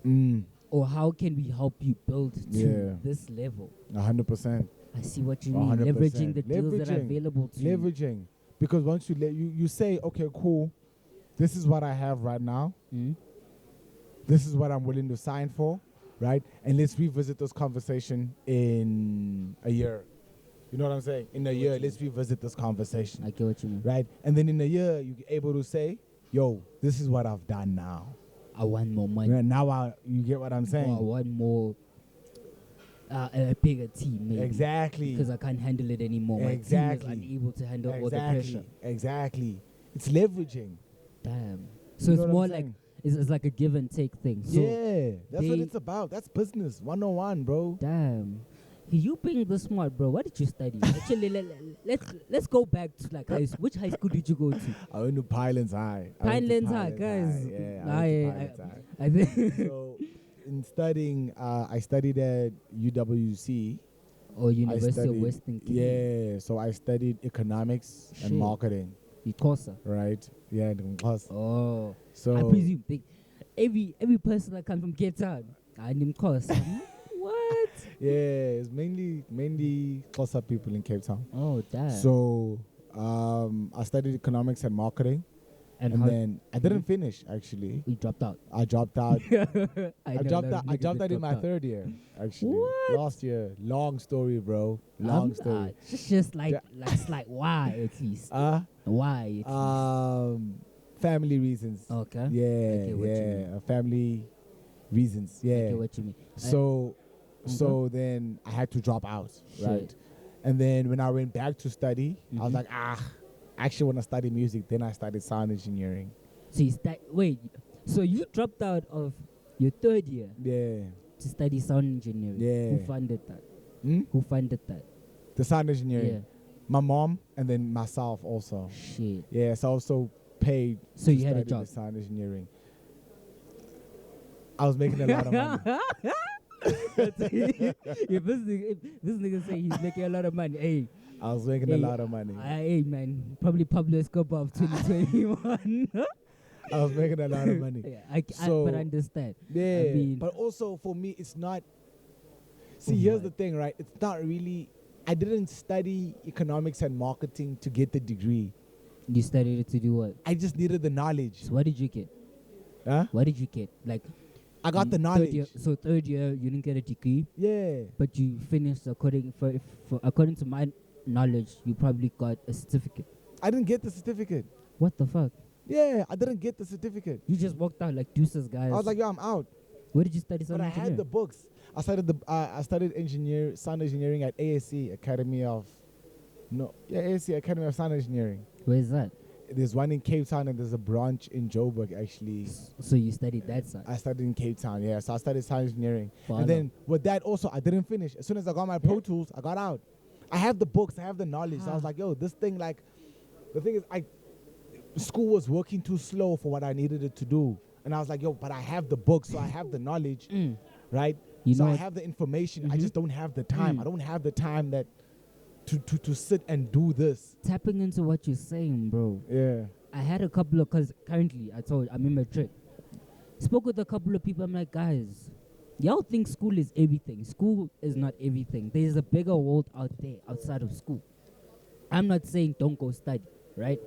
Or how can we help you build to this level? 100%. I see what you mean. Leveraging the deals that are available to you. Leveraging. Because once you say, okay, cool, this is what I have right now. This is what I'm willing to sign for, right? And let's revisit this conversation in a year. You know what I'm saying? In a year, let's revisit this conversation. I get what you mean. Right? And then in a year, you're able to say, yo, this is what I've done now. I want more money. Right? Now you get what I'm saying? I want more, a bigger team, maybe. Exactly. Because I can't handle it anymore. Exactly. My team is unable to handle all the pressure. Exactly. It's leveraging. Damn. So it's more like, it's like a give and take thing. So that's what it's about. That's business 101, bro. Damn. You being this smart, bro, what did you study? Actually, let's go back to like high school. Which high school did you go to? I went to Pinelands High. Pinelands High, guys. I think. So, in studying, I studied at UWC. Or University of Western Cape. Yeah, so I studied economics and marketing. Ikosa. Right? Yeah, in Ikosa. Oh. So I presume every person that comes from Cape Town, I name Ikosa. What? Yeah, it's mainly Xhosa people in Cape Town. Oh, damn. So I studied economics and marketing. And then I didn't finish, actually. You dropped out. I dropped out. I dropped out in my out. third year, actually. What? Last year. Long story, bro. Long story. Just like why at least? Why? Family reasons. Okay. Yeah. Family reasons. Yeah. I get what you mean. So then I had to drop out, right? And then when I went back to study, I was like, I actually want to study music. Then I studied sound engineering. So so you dropped out of your third year? Yeah. To study sound engineering? Yeah. Who funded that? Who funded that? The sound engineering? Yeah. My mom and then myself also. Shit. Yeah, so I also paid so to you had study a job? the sound engineering. I was making a lot of money. If this nigga say he's making a lot of money, hey. I was making a lot of money. Hey, man. Probably Pablo Escopia of 2021. I was making a lot of money. Yeah, but I understand. Yeah. I mean, but also for me, it's not. See, here's the thing, right? It's not really. I didn't study economics and marketing to get the degree. You studied it to do what? I just needed the knowledge. So what did you get? Huh? What did you get? Like, I got the knowledge. Third year, you didn't get a degree. Yeah. But you finished according to my knowledge, you probably got a certificate. I didn't get the certificate. What the fuck? Yeah, I didn't get the certificate. You just walked out like deuces, guys. I was like, yo, I'm out. Where did you study sound engineering? But I had the books. I studied sound engineering at ASC Academy of Sound Engineering. Where is that? There's one in Cape Town and there's a branch in Joburg, actually. So you studied that side? I studied in Cape Town, yeah. So I studied sound engineering. And then with that also, I didn't finish. As soon as I got my Pro Tools, I got out. I have the books, I have the knowledge. So I was like, yo, this thing, like, the thing is, school was working too slow for what I needed it to do. And I was like, yo, but I have the books, so I have the knowledge, right? So I have the information. I just don't have the time. I don't have the time that to sit and do this. Tapping into what you're saying, bro. Yeah. I had a couple of, because currently, I'm in Madrid. Spoke with a couple of people. I'm like, guys, y'all think school is everything. School is not everything. There's a bigger world out there outside of school. I'm not saying don't go study, right?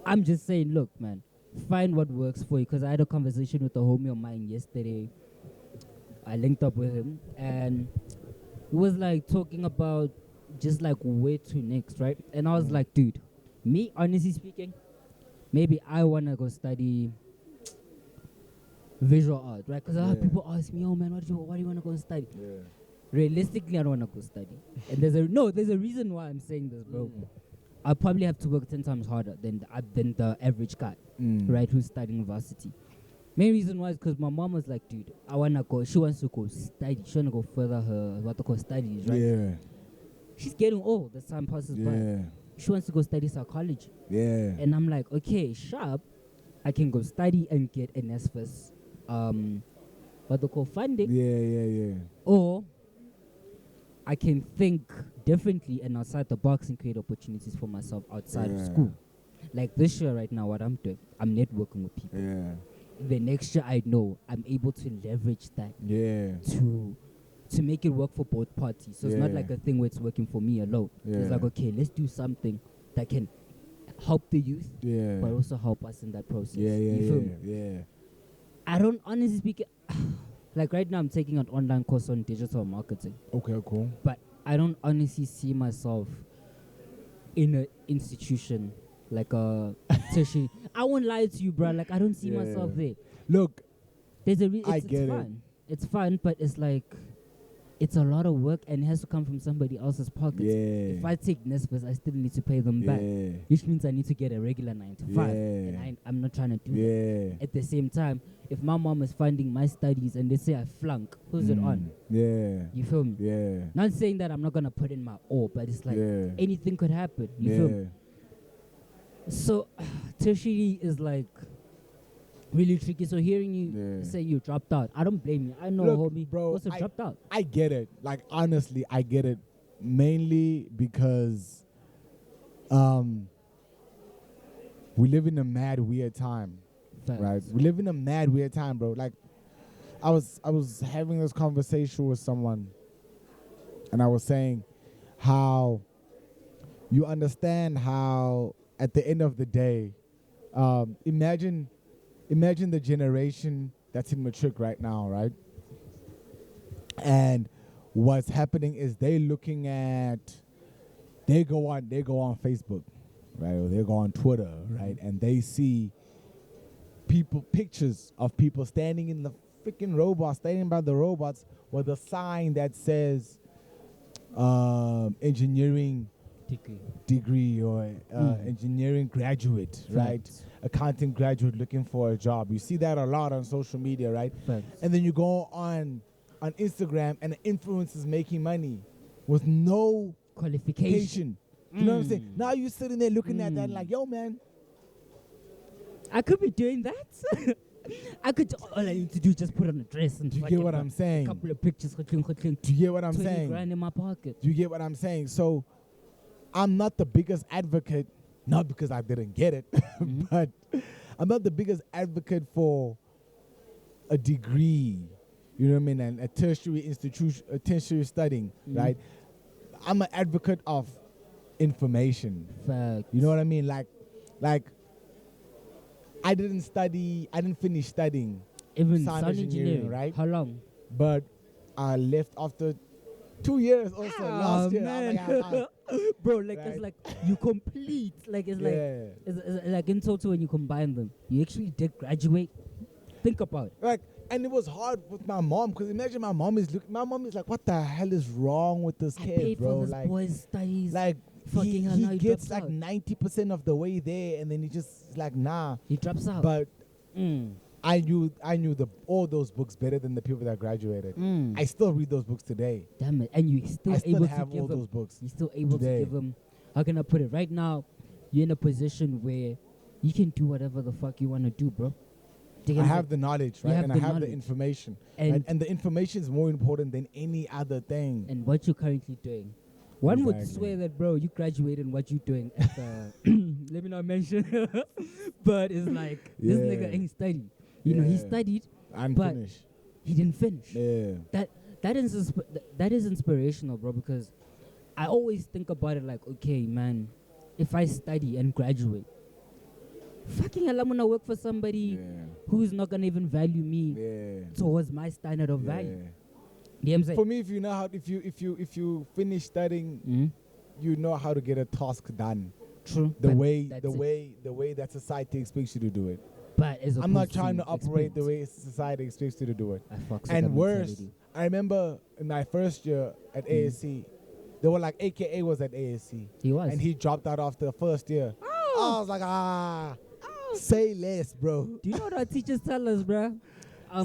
I'm just saying, look, man, find what works for you. Because I had a conversation with a homie of mine yesterday. I linked up with him, and he was like talking about just like where to next, right? And I was like, dude, me, honestly speaking, maybe I want to go study visual art, right? Because a lot of people ask me, oh man, what do you want to go and study? Yeah. realistically, I don't want to go study. And there's a reason why I'm saying this, bro. I'll probably have to work 10 times harder than the average guy, right, who's studying varsity. Main reason why is because my mom was like, dude, she wants to go study. She wants to go further her, what they call studies, right? Yeah. She's getting old. The time passes by. She wants to go study psychology. Yeah. And I'm like, okay, sharp. I can go study and get an SFS, what they call funding. Yeah. Or I can think differently and outside the box and create opportunities for myself outside of school. Like this year right now, what I'm doing, I'm networking with people. Yeah. The next year, I know I'm able to leverage that to make it work for both parties. So it's not like a thing where it's working for me alone. It's like, okay, let's do something that can help the youth, but also help us in that process. You feel me? Yeah. I don't honestly speak. Like right now, I'm taking an online course on digital marketing. Okay, cool. But I don't honestly see myself in an institution like a tertiary. I won't lie to you, bro. Like I don't see myself there. Look, there's a it's fun. It's fun, but it's like it's a lot of work and it has to come from somebody else's pockets. If I take Nesbus, I still need to pay them back, which means I need to get a regular 9 to 5, and I'm not trying to do that. At the same time, if my mom is funding my studies and they say I flunk, who's it on? You feel me? Not saying that I'm not gonna put in my all, but it's like anything could happen. You feel me? So tertiary is like really tricky. So hearing you say you dropped out, I don't blame you. I know, homie, bro, also dropped out. I get it. Like honestly, I get it. Mainly because we live in a mad weird time. Facts. Right? We live in a mad weird time, bro. Like I was having this conversation with someone and I was saying how you understand how at the end of the day, imagine the generation that's in matric right now, right? And what's happening is they go on Facebook, right? Or they go on Twitter, right? And they see pictures of people standing in the freaking robots, standing by the robots with a sign that says engineering degree or engineering graduate, right? Accounting graduate looking for a job. You see that a lot on social media, right? And then you go on Instagram and the influencers making money with no qualification. You know what I'm saying? Now you're sitting there looking at that like, yo, man, I could be doing that. I could. All I need to do is just put on a dress and do you get what I'm saying? A couple of pictures. Do you get what I'm saying? 20 grand in my pocket. Do you get what I'm saying? So I'm not the biggest advocate, not because I didn't get it, but I'm not the biggest advocate for a degree, you know what I mean, and a tertiary institution, a tertiary studying, right? I'm an advocate of information. Facts. You know what I mean? Like I didn't finish studying even sound engineering, right? How long? But I left after 2 years also last year. Man. Bro, like right? It's like you complete, like it's like it's like in total when you combine them, you actually did graduate. Think about it. Like, and it was hard with my mom because imagine my mom is like, what the hell is wrong with this kid, paid bro? For this like, boy's studies. Like, he gets like out. 90% of the way there, and then he just like, nah. He drops out. But I knew all those books better than the people that graduated. I still read those books today. Damn it! And you still able have to give all them, those books. You're still able today. to give them. How can I put it? Right now, you're in a position where you can do whatever the fuck you want to do, bro. I have the knowledge, right? And I have the information. And the information is more important than any other thing. And what you're currently doing. One would swear that, bro, you graduated and what you doing at let me not mention. But it's like, this nigga ain't studied. You know, he studied, but he didn't finish. Yeah. That is inspirational, bro, because I always think about it like, okay, man, if I study and graduate, fucking hell, I'm gonna work for somebody who's not gonna even value me towards my standard of value. You know what I'm for me, if you know how, if you finish studying, you know how to get a task done. True. The way that society expects you to do it. But as I'm not opposed trying to to operate the experience. way society expects you to do it. I fucks with And that worse, mentality. I remember in my first year at ASC, they were like, AKA was at ASC. He was. And he dropped out after the first year. Oh. I was like, say less, bro. Do you know what our teachers tell us, bruh?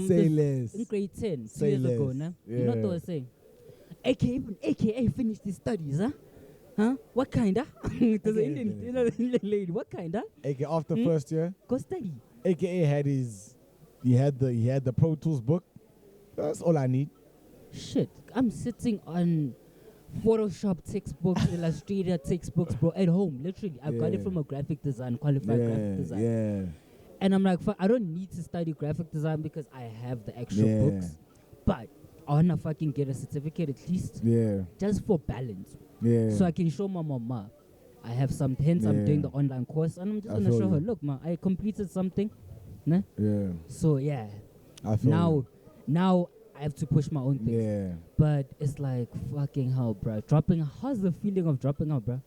Say this- less. In grade 10, 2 Say years ago, less. nah? You know what they Yeah. were saying? AKA finished his studies, huh? Huh? What kind of? There's an Indian, Indian lady. What kind of? AKA after first year, Go study. AKA had he had the Pro Tools book. That's all I need. Shit, I'm sitting on Photoshop textbooks, Illustrator textbooks, bro, at home. Literally, I got it Yeah. from a graphic design, qualified graphic design. Yeah. And I'm like, I don't need to study graphic design because I have the actual Yeah. books. But I wanna fucking get a certificate at least, Yeah. just for balance, Yeah. so I can show my mama I have some. Hence, I'm doing the online course, and I'm just gonna show her, look, ma, I completed something. Nah? Yeah. So yeah, I feel now I have to push my own things. Yeah. But it's like fucking hell, bro. How's the feeling of dropping out, bro?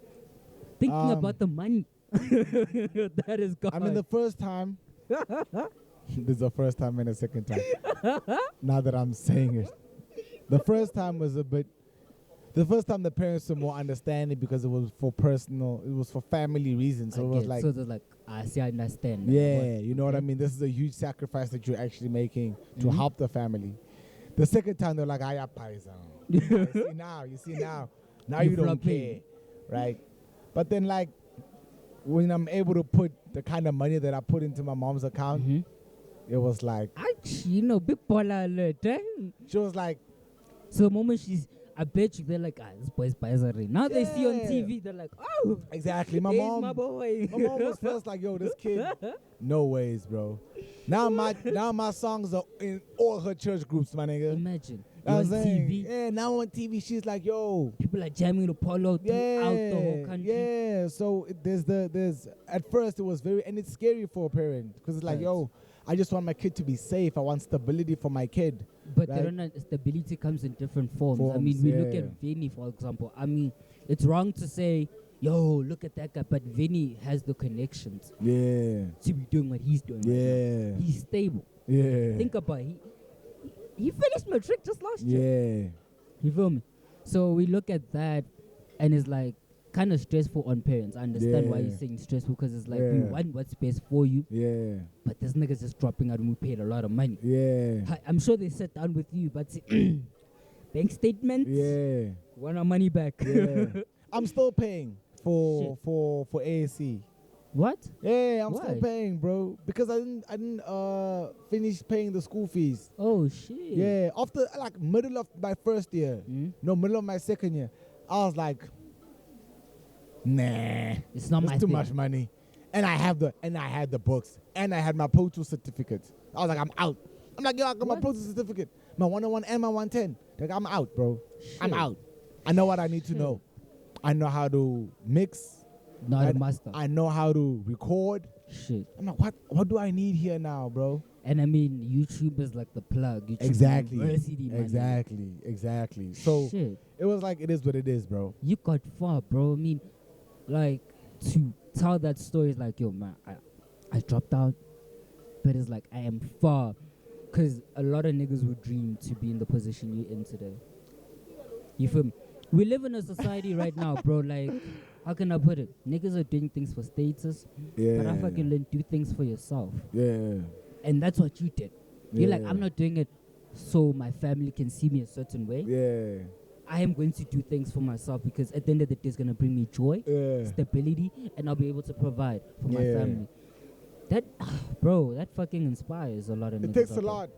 Thinking about the money that is gone. I mean, the first time. This is the first time and the second time. Now that I'm saying it, the first time was a bit. The first time the parents were more understanding because it was for personal. It was for family reasons. So it was like. So there's like, I see, I understand. Yeah, you know what I mean? This is a huge sacrifice that you're actually making to help the family. The second time, they're like, "I paisa." You see now. Now you don't care, right? But then, like, when I'm able to put the kind of money that I put into my mom's account, it was like, big baller alert, eh? she was like, so the moment I bet you they're like, this boy's buzzing. Now they see on TV, they're like, oh, exactly. My there's mom, my boy. my mom was first like, yo, this kid, no ways, bro. Now my songs are in all her church groups, my nigga. Imagine. You're on TV. Yeah, now on TV, she's like, yo. People are jamming the polo throughout the whole country. Yeah, so there's at first it was very, and it's scary for a parent because it's like, yo, I just want my kid to be safe. I want stability for my kid. But right? they don't know, stability comes in different forms. I mean, we look at Vinny, for example. I mean, it's wrong to say, yo, look at that guy, but Vinny has the connections. Yeah. To be doing what he's doing. Yeah. Right now. He's stable. Yeah. Think about it. He finished matric just last year. Yeah. You feel me? So we look at that, and it's like kind of stressful on parents. I understand why you're saying stressful, because it's like we want what's best for you. Yeah. But this nigga's just dropping out and we paid a lot of money. Yeah. I'm sure they sat down with you, but bank statements. Yeah. Want our money back. Yeah. I'm still paying for ASC. What? Yeah, I'm still paying, bro, because I didn't finish paying the school fees. Oh shit. Yeah, after like middle of my first year, middle of my second year, I was like, nah, it's not my too thing. much money, and I had the books, and I had my Pro Tools certificate. I was like, I'm out. I'm like, yo, I got my Pro Tools certificate, my 101 and my 110. Like, I'm out, bro. Shit. I'm out. I know what I need to know. I know how to mix. Not a master. I know how to record. Shit. I'm like, what do I need here now, bro? And I mean, YouTube is like the plug. YouTube Exactly. University, man. Exactly. So shit. It was like, it is what it is, bro. You got far, bro. I mean, like, to tell that story is like, yo, man, I dropped out, but it's like I am far, because a lot of niggas would dream to be in the position you're in today. You feel me? We live in a society right now, bro. Like, how can I put it? Niggas are doing things for status, but I fucking learned do things for yourself. Yeah. And that's what you did. You're like, I'm not doing it so my family can see me a certain way. Yeah. I am going to do things for myself because at the end of the day, it's going to bring me joy, stability, and I'll be able to provide for my family. That, bro, that fucking inspires a lot of niggas. It takes a lot.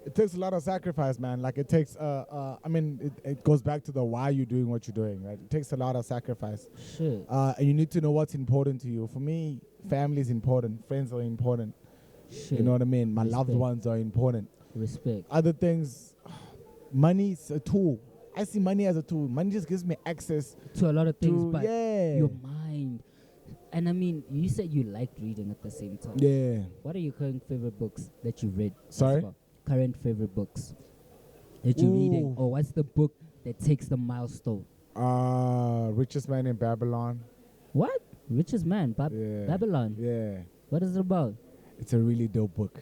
It takes a lot of sacrifice, man. Like, it takes, I mean, it goes back to the why you're doing what you're doing, right? It takes a lot of sacrifice. Shit. And you need to know what's important to you. For me, family is important. Friends are important. Shit. You know what I mean? My loved ones are important. Respect. Other things, money's a tool. I see money as a tool. Money just gives me access to a lot of things, but your mind. And I mean, you said you liked reading at the same time. Yeah. What are your current favorite books that you read? Sorry? Current favorite books that you're reading, or what's the book that takes the milestone? Richest Man in Babylon. What? Richest Man, Babylon. Yeah. What is it about? It's a really dope book.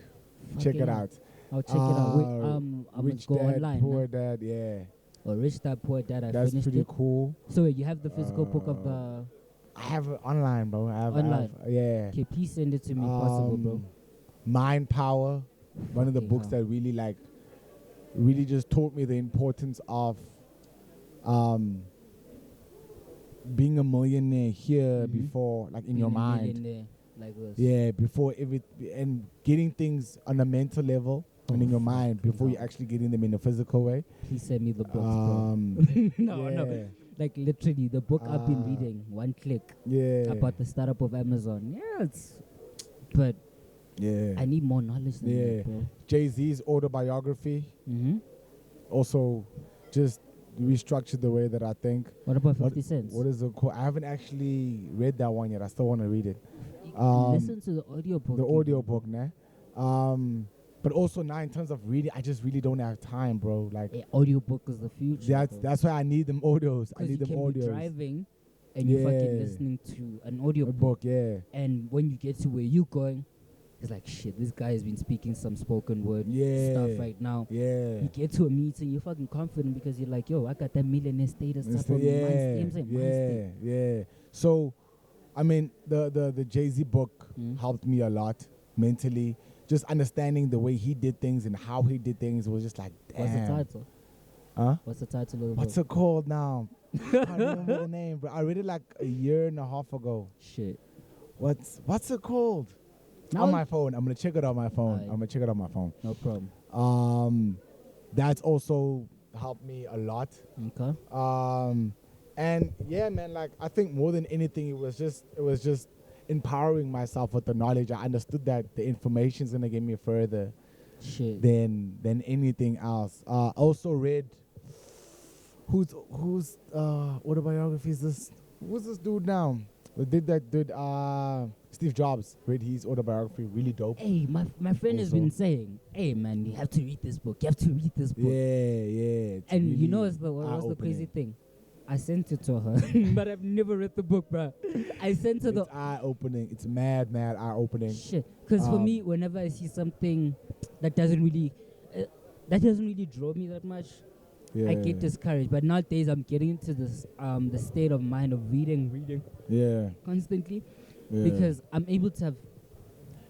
Check Fucking it hell. out. I'll check it out. Wait, I Rich must go Dad, online. Poor Dad, yeah. Or Rich Dad Poor Dad. I That's finished pretty it. cool. So you have the physical book of the. I have it online, bro. Online? Yeah. Okay, please send it to me, possible, bro. Mind Power, one of the Fucking books hell. that really just taught me the importance of being a millionaire here before, like in Being your a mind. millionaire like this. Yeah, before and getting things on a mental level and in your mind fucking before you're hell. actually getting them in a physical way. Please send me the books, bro. No, yeah, like literally, the book I've been reading, one click, yeah, about the startup of Amazon. Yeah, but yeah, I need more knowledge than that, bro. Jay-Z's autobiography Mm-hmm. also just restructured the way that I think. What about 50 cents? What is it called? I haven't actually read that one yet. I still want to read it. Listen to the audiobook. The audiobook, nah. But also now in terms of reading, I just really don't have time, bro. Like Audiobook is the future. that's why I need them audios. I Because need you them can audios. be driving and you're fucking Yeah. listening to an A audiobook. book, yeah. And when you get to where you're going, it's like, shit, this guy has been speaking some spoken word stuff right now. Yeah. You get to a meeting, you're fucking confident because you're like, yo, I got that millionaire status type of Yeah. So, I mean, the Jay-Z book helped me a lot mentally. Just understanding the way he did things and how he did things was just like, damn. What's the title? Huh? What's the title of the What's book? it called now? I can't remember the name, bro. I read it like a year and a half ago. Shit. What's it called? Now On my phone. I'm gonna check it on my phone. Aight. I'm gonna check it on my phone. No problem. That's also helped me a lot. Okay. And yeah, man, like I think more than anything, it was just empowering myself with the knowledge. I understood that the information's gonna get me further Shit. than anything else. Also read whose autobiography is this? Who's this dude now? Who did that dude? Steve Jobs. Read his autobiography. Really dope. Hey, my friend has Also. been saying, hey man, you have to read this book. You have to read this book. Yeah. It's And you know really what's the crazy eye-opening. thing? I sent it to her, but I've never read the book, bro. I sent her It's eye-opening. It's mad eye-opening. shit. Because for me, whenever I see something that doesn't really draw me that much, Yeah. I get discouraged. But nowadays, I'm getting into this the state of mind of reading Yeah. constantly, Yeah. because I'm able to have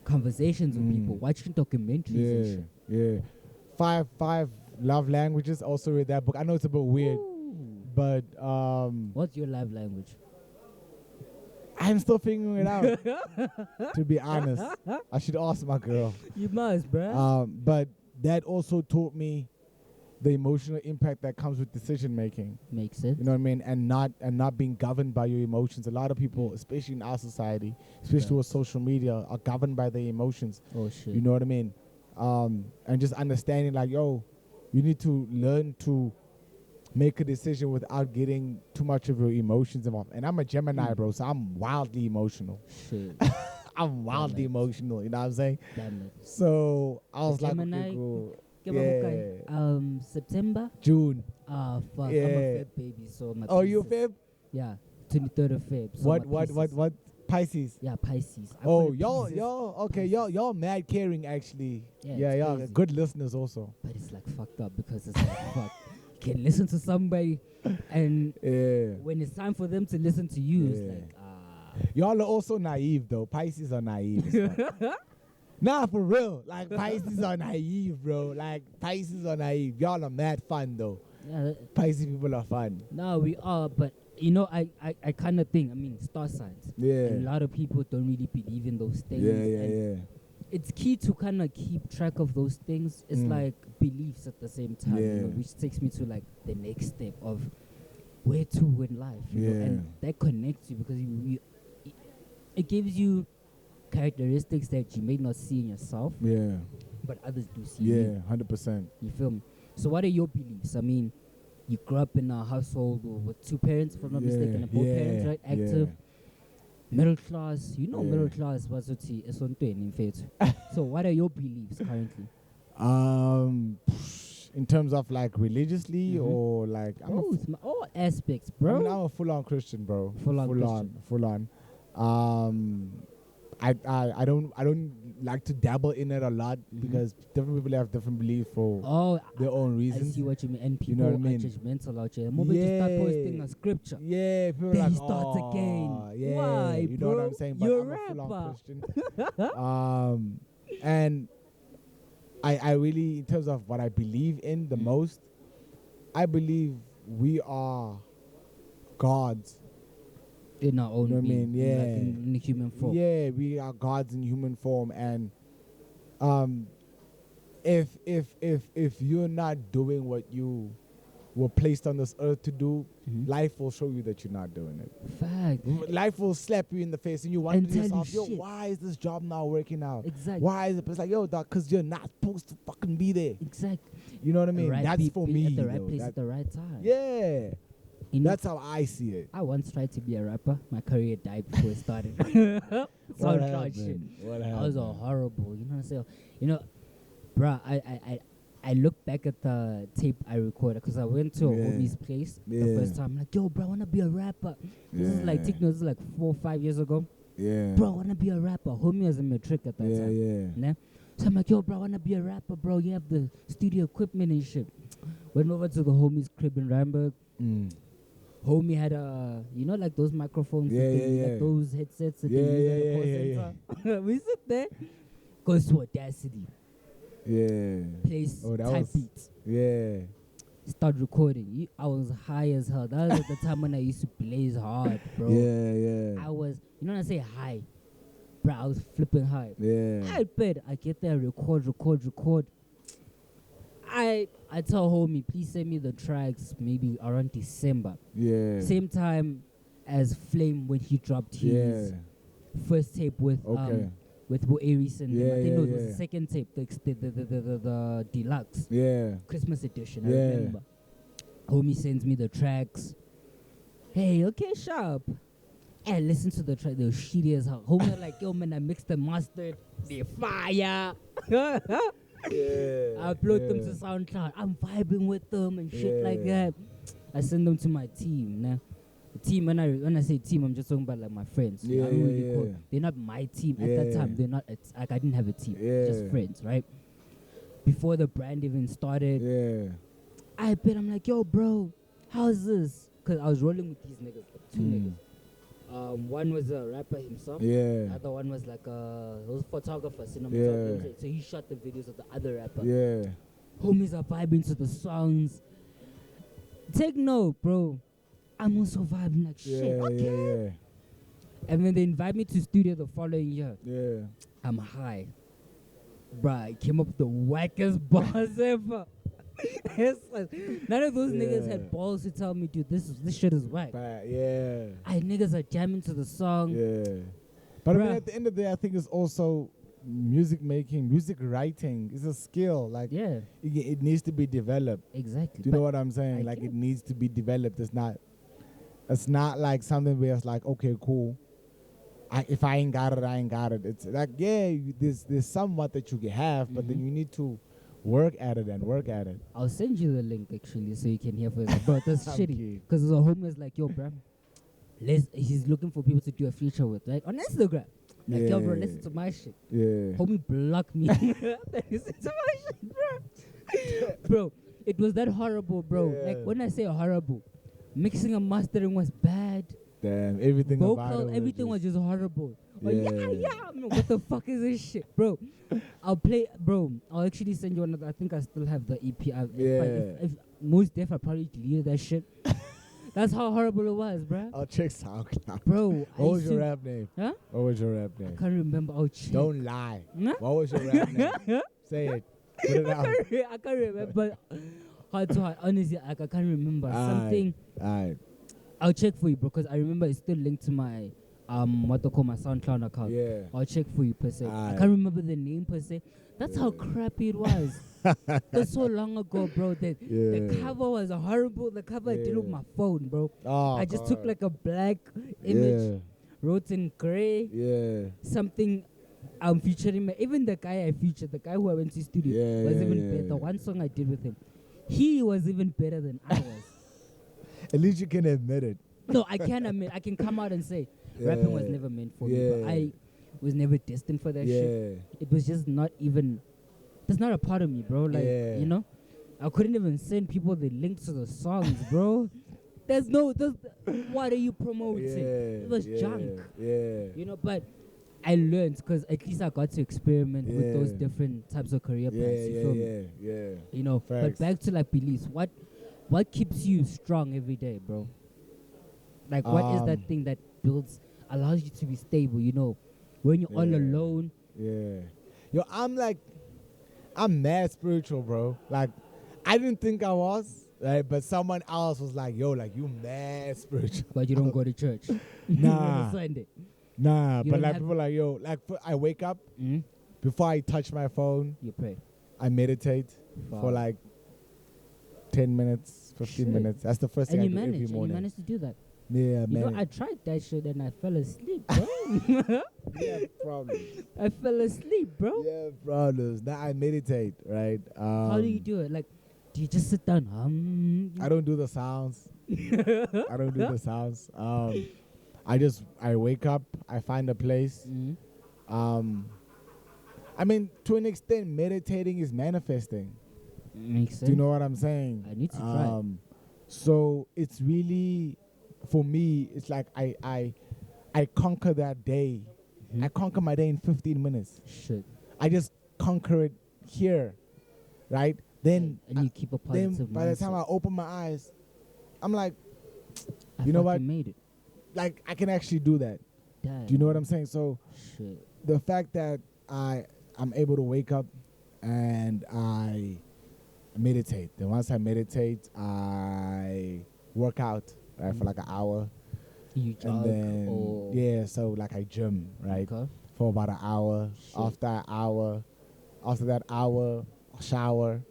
conversations with people, watching documentaries and shit. Yeah. Five love languages. Also read that book. I know it's a bit weird, Ooh. but What's your love language? I'm still figuring it out. To be honest, I should ask my girl. You must, bruh. But that also taught me the emotional impact that comes with decision making. Makes sense. You know what I mean? And not being governed by your emotions. A lot of people, especially in our society, especially with social media, are governed by their emotions. Oh shit. You know what I mean? And just understanding like, yo, you need to learn to make a decision without getting too much of your emotions involved. And I'm a Gemini, bro, so I'm wildly emotional. Shit. I'm wildly emotional, you know what I'm saying? Damn it. So I was like, Gemini? okay, cool. Give a book, September. June. Ah, fuck. Yeah. I'm a Feb baby, so my. Oh, you pieces- Feb? Yeah, 23rd of Feb. So What my pieces- what Pisces? Yeah, Pisces. I Oh, call it pieces, okay, y'all mad caring actually. Yeah, Yeah, it's y'all crazy. good listeners also. But it's like fucked up because it's like fuck. You can listen to somebody, and Yeah. when it's time for them to listen to you, it's Yeah. like Y'all are also naive though. Pisces are naive. as fuck. Nah, for real. Like Pisces are naive, bro. Like Pisces are naive. Y'all are mad fun though. yeah. Pisces people are fun. No, we are, but you know, I kind of think. I mean, star signs. Yeah. And a lot of people don't really believe in those things. and Yeah. It's key to kind of keep track of those things. It's like beliefs at the same time, you know, Yeah. which takes me to like the next step of where to in life. You know, and that connects you because it gives you characteristics that you may not see in yourself, Yeah. but others do see. Yeah. You. 100%. You feel me? So what are your beliefs? I mean, you grew up in a household with two parents, if I'm not mistaken, and both parents, right? Active, middle class. You know, Yeah. middle class was in faith. So what are your beliefs currently? In terms of like religiously or like All aspects, I bro. mean, I'm a full-on Christian, bro. Full-on Christian. Full-on. I don't like to dabble in it a lot because different people have different beliefs for their own I reasons. see what you mean. And people You know what I mean? are judgmental out here. The moment you start posting a scripture, Yeah, people then are like, he starts again. Yeah, Why, you know bro? what I'm saying? But You're I'm a a full-on rapper. Christian. And I really, in terms of what I believe in the most, I believe we are gods. In our own You know what I being, mean? Yeah. like in human form. Yeah, we are gods in human form, and if you're not doing what you were placed on this earth to do, life will show you that you're not doing it. Fact. Life will slap you in the face, and you wonder to tell yourself, you yo, shit. why is this job not working out? Exactly. Why is it? It's like, yo, dog, because you're not supposed to fucking be there. Exactly. You know what I mean? Right That's for me. at the right though. place at the right time. Yeah. You know, That's how I see it. I once tried to be a rapper. My career died before it started. What SoundCloud shit. happened? What I was happened? horrible. You know what I'm saying? You know, bruh, I look back at the tape I recorded because I went to a homie's place the first time. I'm like, yo, bro, I want to be a rapper. This is like, this is like 4 or 5 years ago. Yeah. Bro, I want to be a rapper. Homie was in matric at that time. Yeah. So I'm like, yo, bro, I want to be a rapper, bro. You have the studio equipment and shit. Went over to the homie's crib in Randburg. Homie had you know, like those microphones, like those headsets that they use at the call center. We sit there, goes to Audacity. Yeah. Plays type beats. Yeah. Start recording. I was high as hell. That was at the time when I used to blaze hard, bro. Yeah. I was, you know when I say high? Bro, I was flipping high. Yeah. I bet I get there, record. I tell homie, please send me the tracks maybe around December. Yeah. Same time as Flame when he dropped his first tape with Bo Aries and I think it was the second tape, the deluxe Christmas edition. I remember. Homie sends me the tracks. Hey, okay, sharp. I listen to the track. They were shitty as hell. Homie was like, yo man, I mixed and mastered. They're fire. I upload them to SoundCloud. I'm vibing with them and shit like that. I send them to my team. Nah. The team, when I say team, I'm just talking about like my friends. I don't really call, they're not my team at that time. They're not. Like I didn't have a team. Just friends, right? Before the brand even started, I bet I'm like, yo, bro, how's this? Because I was rolling with these niggas, like two niggas. One was a rapper himself. The other one was like those photographers, cinematographer. So he shot the videos of the other rapper. Homies are vibing to the songs. Take note, bro. I'm also vibing like shit. Okay. And then they invite me to studio the following year. I'm high. Bruh, I came up with the wackest bars ever. None of those niggas had balls to tell me, dude, this shit is whack. Niggas are jamming to the song. But I mean, at the end of the day, I think it's also music making, music writing is a skill. Like, it needs to be developed. Exactly. Do you know what I'm saying? Like, it needs to be developed. It's not like something where it's like, okay, cool. If I ain't got it, I ain't got it. It's like, there's somewhat that you can have, but then you need to work at it. I'll send you the link actually so you can hear for it. Bro, that's shitty. Because the homie is like, yo, bro, he's looking for people to do a feature with, right? On Instagram. Like, yo, bro, listen to my shit. Homie blocked me. Listen to my shit, bro. Bro, it was that horrible, bro. Like, when I say horrible, mixing and mastering was bad. Damn, everything vocal, everything was just horrible. I mean, what the fuck is this shit, bro? I'll actually send you another. I think I still have the EP. If most def, I probably deleted that shit. That's how horrible it was, bro. I'll check SoundCloud. Bro, what was your rap name? Huh? What was your rap name? I can't remember. I'll check. Don't lie. Huh? What was your rap name? Say it. Put it out. I can't remember. Heart to heart, honestly, I can't remember. Something. Alright. I'll check for you, bro, because I remember it's still linked to my my SoundCloud account. I'll check for you per se. I can't remember the name per se. That's how crappy it was. That's so long ago, bro. The cover was horrible. The cover I did with my phone, bro. I just took like a black image, wrote in gray, something. I'm featuring even the guy I featured, the guy who I went to studio was even better. One song I did with him, he was even better than I was. At least you can admit it. No, I can admit. I can come out and say rapping was never meant for me. But was never destined for that shit. It was just not even. That's not a part of me, bro. Like you know, I couldn't even send people the links to the songs, bro. There's what are you promoting? It was junk. You know, but I learned because at least I got to experiment with those different types of career paths. You feel me? You know, Facts. but back to like beliefs. What keeps you strong every day, bro? Like, what is that thing that allows you to be stable? You know, when you're all alone. Yo, I'm mad spiritual, bro. Like, I didn't think I was, right? But someone else was like, yo, like, you mad spiritual. But you don't go to church. Nah. On Sunday. Nah, You but don't like have- people like, yo, like I wake up, before I touch my phone, You pray. I meditate for like 10 minutes, 15 minutes. That's the first thing I do every And you morning. managed to do that. Yeah, You man. know, I tried that shit and I fell asleep, bro. Yeah, problems. I fell asleep, bro. Yeah, problems. Now I meditate, right? How do you do it? Like, do you just sit down? I don't do the sounds. I don't do the sounds. I wake up, I find a place. I mean, to an extent, meditating is manifesting. Makes sense. Do you know what I'm saying? I need to try. So it's really, for me, it's like I conquer that day. I conquer my day in 15 minutes. Shit. I just conquer it here, right? Then And you keep a positive by the mindset. time I open my eyes, I'm like, I you know what? fucking made it. like I can actually do that. Damn. Do you know what I'm saying? So Shit. the fact that I'm able to wake up and I meditate. Then once I meditate, I work out, right, for like an hour. You And jog then or so like I gym, right, Okay. for about an hour. Shit. After that hour, I'll shower.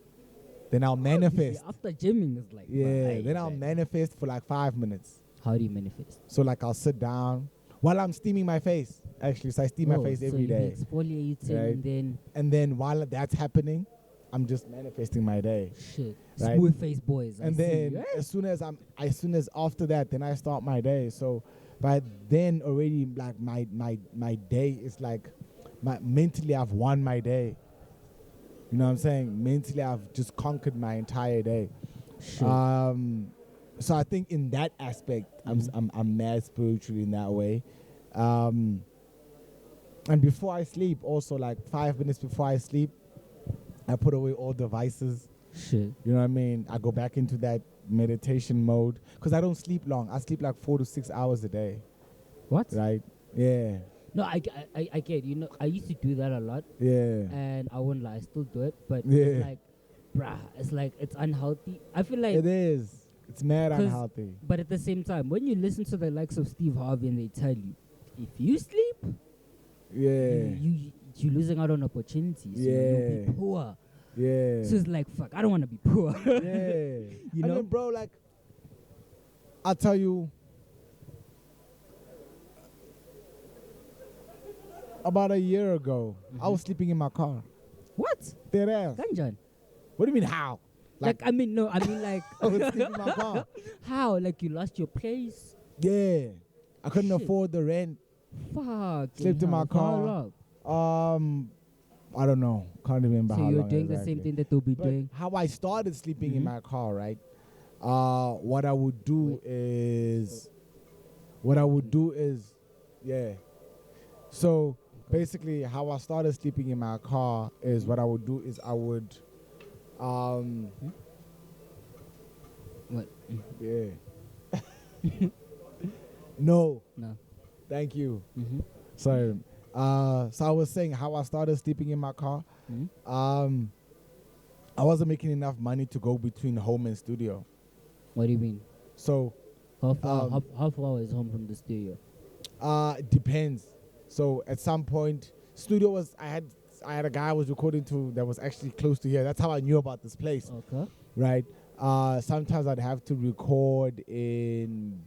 Then I'll manifest. Yeah, after gymming is like Then I'll manifest for like 5 minutes. How do you manifest? So like I'll sit down while I'm steaming my face. Actually, so I steam my face every day. Exfoliating Right. And then while that's happening, I'm just manifesting my day. shit. Right. Smooth face boys. I And see then you. as soon as after that, then I start my day. So by then already, like my day is like, mentally I've won my day. You know what I'm saying? Mentally I've just conquered my entire day. Shit. So I think in that aspect, I'm mad spiritually in that way. And before I sleep, also like 5 minutes before I sleep, I put away all devices. Shit. You know what I mean? I go back into that meditation mode because I don't sleep long. I sleep like 4 to 6 hours a day. What? Right? Yeah. No, I get. You know, I used to do that a lot, Yeah. and I won't lie, I still do it. But Yeah. it's like, bruh, it's like it's unhealthy. I feel like It is. It's mad 'Cause- unhealthy. But at the same time, when you listen to the likes of Steve Harvey and they tell you, if you sleep, Yeah. you're losing out on opportunities. You know, you'll Yeah. be poor. Yeah. So it's like, fuck, I don't want to be poor. Yeah. You I know? mean, bro, like, I'll tell you, about a year ago, I was sleeping in my car. What? Dead ass. Ganjan. What do you mean, how? Like, I mean, no, I mean, like, I was sleeping in my car. how? Like, you lost your place? Yeah. I couldn't Shit. afford the rent. Fuck. Slept in my car. I don't know. Can't remember So how you're long doing the exactly. same thing that they'll be But doing? how I started sleeping in my car, right? What I would do is, yeah. So basically, how I started sleeping in my car is what I would do is I would, What? yeah. No, No. thank you. Mm-hmm. Sorry. So I was saying how I started sleeping in my car. Mm-hmm. I wasn't making enough money to go between home and studio. What do you mean? So How far is home from the studio? it depends. So at some point, studio was I had a guy I was recording to that was actually close to here. That's how I knew about this place, Okay. right? Sometimes I'd have to record in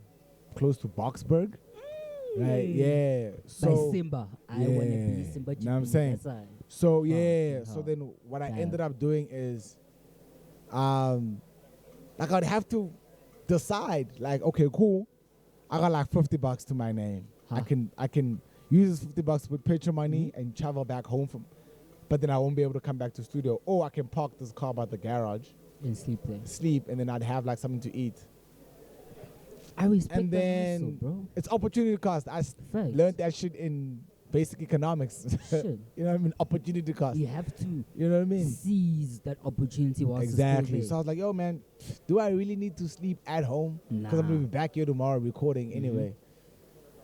close to Boxburg, right? Yeah. So By Simba. I yeah. want to be Simba. Know what I'm Chippy, saying? that's all. So yeah. Fucking So hell. then what I Damn. ended up doing is, like I'd have to decide, like, okay, cool, I got like $50 to my name. Huh. I can, use this $50 with petrol money and travel back home from. But then I won't be able to come back to studio. Or I can park this car by the garage And sleep there. sleep, and then I'd have like something to eat. I respect And that then hustle, bro. it's opportunity cost. I Facts. learned that shit in basic economics. Shit. You know what I mean? Opportunity cost. You have to You know what I mean? seize that opportunity while Exactly. it's So I was like, yo, man, do I really need to sleep at home? Because I'm going to be back here tomorrow recording anyway.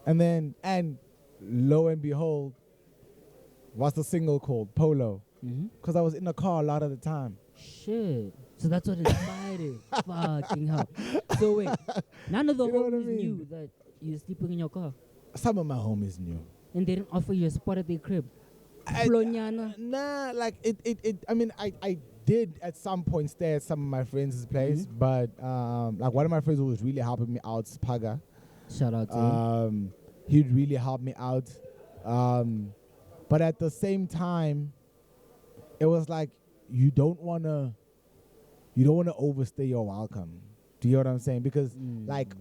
And lo and behold, what's the single called? Polo. Because I was in the car a lot of the time. Shit. So that's what inspired it. Fucking hell. So wait, none of the You know what I homies mean? knew that you're sleeping in your car, Some of my homies knew. and they didn't offer you a spot at their crib. I- Flonyana. Nah, like I mean, I did at some point stay at some of my friends' place, but like one of my friends who was really helping me out, Spaga. Shout out to him. He'd really help me out. But at the same time, it was like you don't wanna overstay your welcome. Do you know what I'm saying? Because like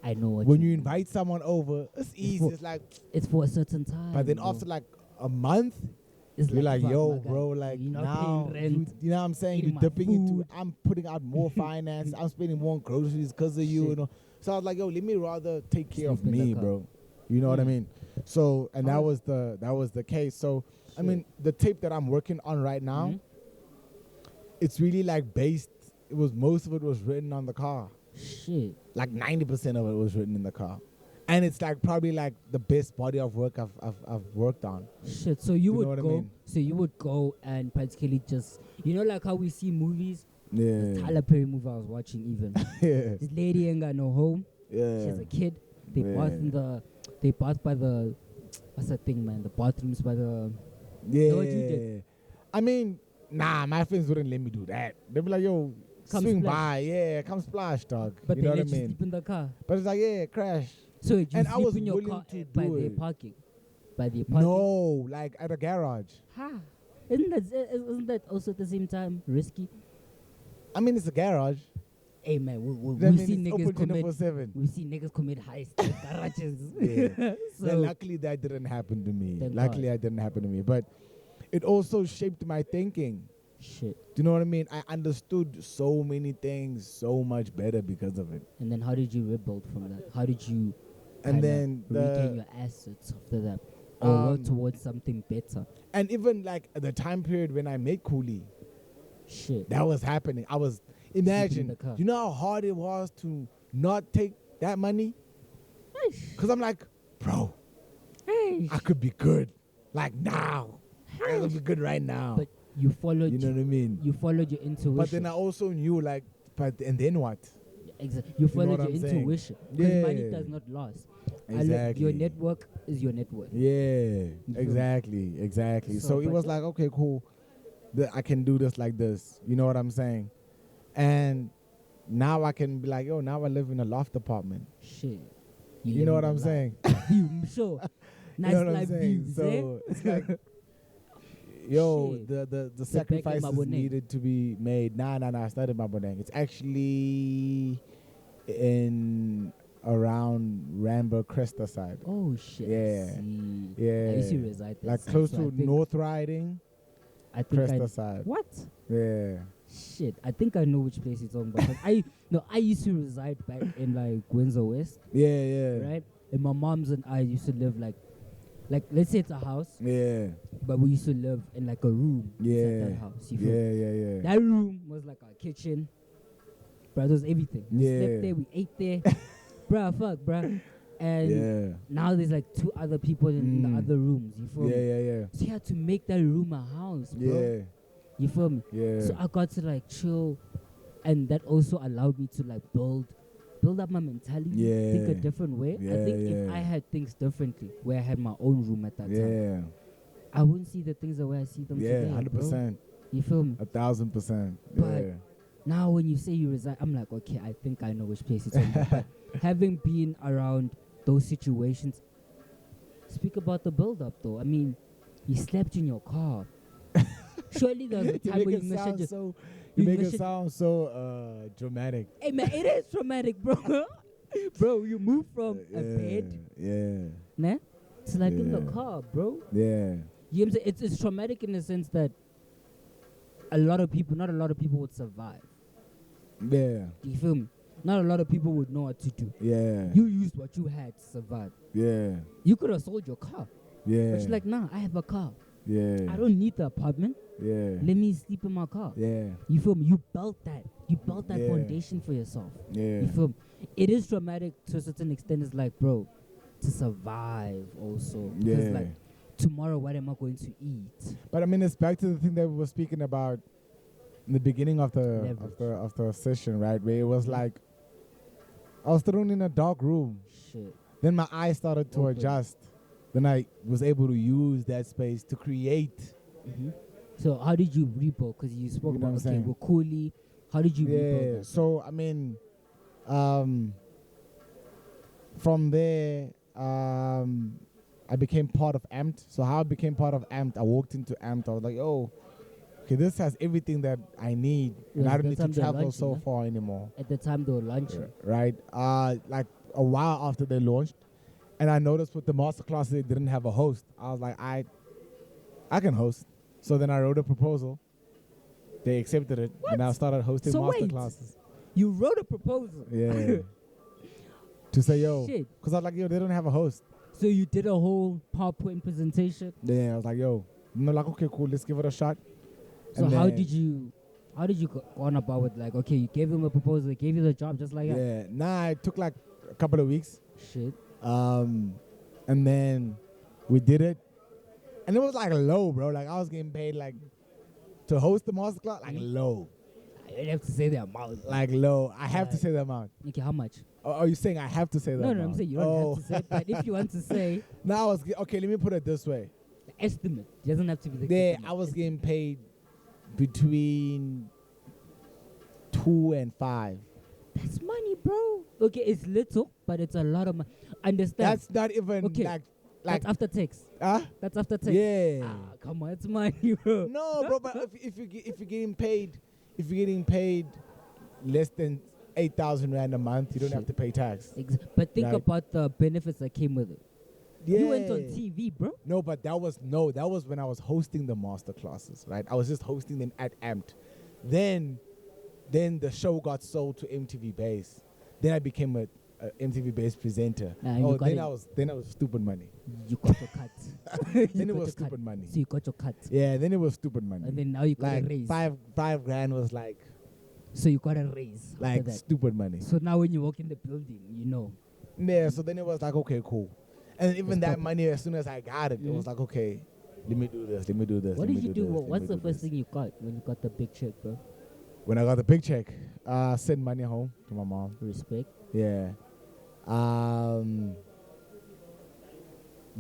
I know what when you you mean. invite someone over, it's easy. for- It's like, It's for a certain time. but then bro. after like a month, It's you're like, fuck, yo, my guy, bro, like you're not now, paying rent. you know what I'm saying? eating You're my dipping into, food. I'm putting out more finance. I'm spending more on groceries because of you. Shit. You know? So I was like, yo, let me rather take care of Sleep in the me, car. bro. You know what I mean? So, and that How- was the case. So, I Shit. mean, the tape that I'm working on right now, it's really like based. Most of it was written on the car. Shit. Like 90% of it was written in the car. And it's like probably like the best body of work I've worked on. Shit. So you You know would what I go. mean? So you would go and practically just, like how we see movies. Yeah. Tyler Perry movie I was watching even. Yeah. This lady ain't got no home. Yeah. She has a kid. They bath by the, what's that thing, man? The bathrooms by the. Yeah. Know what you did? I mean, nah, my friends wouldn't let me do that. They'd be like, yo, Come swing splash. by. Yeah, come splash, dog. But you they know what I let you mean? sleep in the car. But it's like, yeah, crash. So you And I sleep was in your willing car to by do the it. parking. By the parking. No, like at a garage. Ha. Isn't that also at the same time risky? I mean, it's a garage. Hey man, That we means see it's niggas open commit. 24/7. We see niggas commit heists at garages. Yeah. So Well, luckily that didn't happen to me. Thank Luckily God. that didn't happen to me. But it also shaped my thinking. shit. Do you know what I mean? I understood so many things so much better because of it. And then how did you rebuild from that? How did you And kinda then regain the your assets after that, or work Um, towards something better? and even like at the time period when I made Coolie, Shit. that was happening. I was in imagine. the car. You know how hard it was to not take that money? Cause I'm like, bro, Hey. I could be good. Like now. I could be good right now. But you followed. you know what I mean? You followed your intuition. But then I also knew like, and then what? Exactly. You know followed what your I'm saying? intuition. Because money Yeah. does not last. Exactly. Your network is your net worth. Yeah, feel me? exactly. So, So it but was yeah. like, okay, cool. I can do this like this. You know what I'm saying? And now I can be like, yo, now I live in a loft apartment. Shit. You know what I'm living saying? the life. You sure. Nice You know what I'm life saying? views, So it's like, yo, Shit. the back in sacrifices Maboneng. needed to be made. Nah, it's not in Maboneng. It's actually in around Randburg Cresta side. Oh shit. Yeah. See. Yeah. I used to reside there. Like so close I to think- North Riding, I think Cresta side. What? Yeah. Shit. I think I know which place you're talking about. 'Cause I used to reside back in like Windsor West, Yeah. right? And my mom's and I used to live like let's say it's a house, Yeah. but we used to live in like a room inside Yeah. that house. You feel me? Yeah. That room was like our kitchen. Bruh, it was everything. We Yeah. slept there, we ate there. Bruh, fuck, bruh. And Yeah. now there's like 2 other people in the Mm. other rooms. You feel me? Yeah. So you had to make that room a house, bro. Yeah. You feel me? Yeah. So I got to like chill, and that also allowed me to like build up my mentality, think a Yeah. different way. I Yeah, think if yeah. I had things differently, where I had my own room at that time, Yeah. I wouldn't see the things the way I see them Yeah. today. 100%. Bro. You feel me? 1,000%. But- Yeah. Now when you say you resign, I'm like, okay, I think I know which place it's on. But having been around those situations, speak about the build up though. I mean, you slept in your car. Surely there was a You time make where it you sound measured so. you You make it measured- sound so dramatic. Hey man, it is traumatic, bro. Bro, you move from a bed, Yeah. nah, It's like in the Yeah. car, bro. Yeah. You know what I'm saying? It's traumatic in the sense that not a lot of people would survive. Yeah. Do you feel me? Not a lot of people would know what to do. Yeah. You used what you had to survive. Yeah. You could have sold your car. Yeah. But you're like, nah, I have a car. Yeah. I don't need the apartment. Yeah. Let me sleep in my car. Yeah. You feel me? You built that. You built that Yeah. foundation for yourself. Yeah. You feel me? It is traumatic to a certain extent. It's like, bro, to survive also. Because Yeah. like, tomorrow, what am I going to eat? But I mean, it's back to the thing that we were speaking about in the beginning of the of the session, right? Where it was like, I was thrown in a dark room. Shit. Then my eyes started to Open. adjust. Then I was able to use that space to create. Mm-hmm. So how did you rebuild? Because you spoke You know about, what I'm okay, saying? we're coolly. How did you rebuild Yeah. that? So I mean, from there, I became part of Amped. So how I became part of Amped, I walked into Amped. I was like, oh, okay, this has everything that I need, and Was I don't that need to time they were travel launching, so huh? far anymore. At the time they were launching. Right? Like a while after they launched, and I noticed with the masterclass they didn't have a host. I was like, I can host. So then I wrote a proposal. They accepted it, and I started hosting So wait. masterclasses. You wrote a proposal. Yeah. To say, yo, Shit. because I was like, yo, they don't have a host. So you did a whole PowerPoint presentation. Yeah, I was like, yo, and they're like, okay, cool, let's give it a shot. So And how then- did you go on about with, like, okay, you gave them a proposal, they gave you the job just like that? Yeah, nah, it took like a couple of weeks. Shit. And then we did it. And it was like low, bro. Like I was getting paid like to host the masterclass, like low. You don't have to say the amount. Like low. I have to Right. say the amount. Okay, how much? Oh, are you saying I have to say the No, amount? no, I'm saying you don't have to say it, but if you want to say No, I was okay, let me put it this way. the estimate, it doesn't have to be the There estimate. I was getting paid between 2 and 5. That's money, bro. Okay, it's little, but it's a lot of money. Understand? That's not even Okay. like That's after tax. huh? That's after tax. Yeah. Ah, come on, it's money, bro. No, bro, but if you're getting paid less than 8,000 rand a month, you don't have to pay tax. But think Right. about the benefits that came with it. Yeah. You went on TV, bro. No, but that was when I was hosting the master classes, right? I was just hosting them at Amped. Then the show got sold to MTV Base. Then I became a MTV Base presenter. And you got then it. I was stupid money. You got your cut. Then You it got was your cut. stupid money. So you got your cut. Yeah, then it was stupid money. And then now you got like a raise. five grand was like So you got a raise. after like that. stupid money. So now when you walk in the building, you know. Yeah, so then it was like, okay, cool. And even That's that money, as soon as I got it, it was like, okay, let me do this, let me do this. What let did me you do? this, let What's me the do first this. thing you got when you got the big check, bro? When I got the big check, send money home to my mom. Respect. Yeah.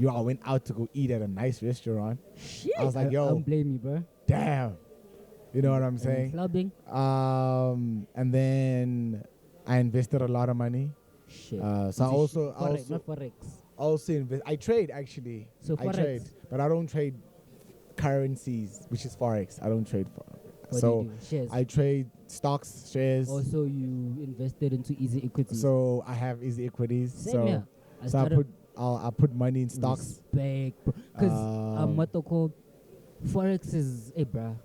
I went out to go eat at a nice restaurant. Shit. I was like, I yo, don't blame you, bro. damn. You know what I'm And saying? clubbing. And then I invested a lot of money. Shit. So I also, Forex, not forex. I trade actually. So I forex. trade, but I don't trade currencies, which is forex. I don't trade What so do you do? Shares. I trade stocks, shares. Also, you invested into easy equity. So I have easy equities. Same so here. so I put money in stocks. Respect, bro. Because what they call forex is, hey, bruh.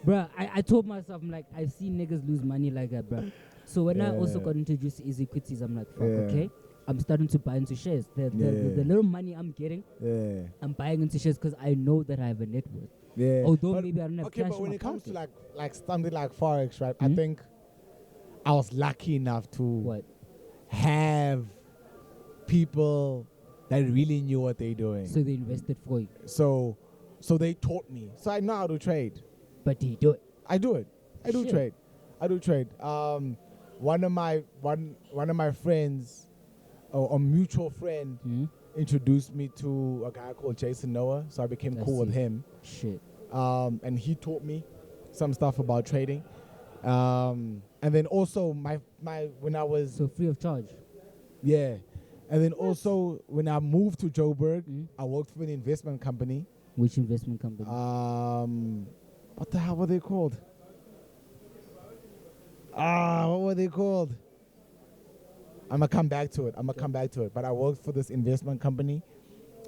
Bruh, I told myself, I'm like, I've seen niggas lose money like that, bruh. So when I also Yeah. got introduced to easy equities, I'm like, fuck, Yeah. okay. I'm starting to buy into shares. The Yeah. little money I'm getting, Yeah. I'm buying into shares because I know that I have a net worth. Yeah. Although But- maybe I don't have okay, cash but in when my it comes to pocket. like something like forex, right? I Mhm. think I was lucky enough to What? have people that really knew what they're doing. So they invested for you. So they taught me. So I know how to trade. But do you do it? I do it. I do Shit. trade. I do trade. One of my friends, or a mutual friend, introduced me to a guy called Jason Noah. So I became I cool with see. him. Shit. And he taught me some stuff about trading. And then also when I was So free of charge. yeah, and then also when I moved to Joburg, Mhm. I worked for an investment company. Which investment company? What the hell were they called? What were they called? I'm gonna come back to it. But I worked for this investment company,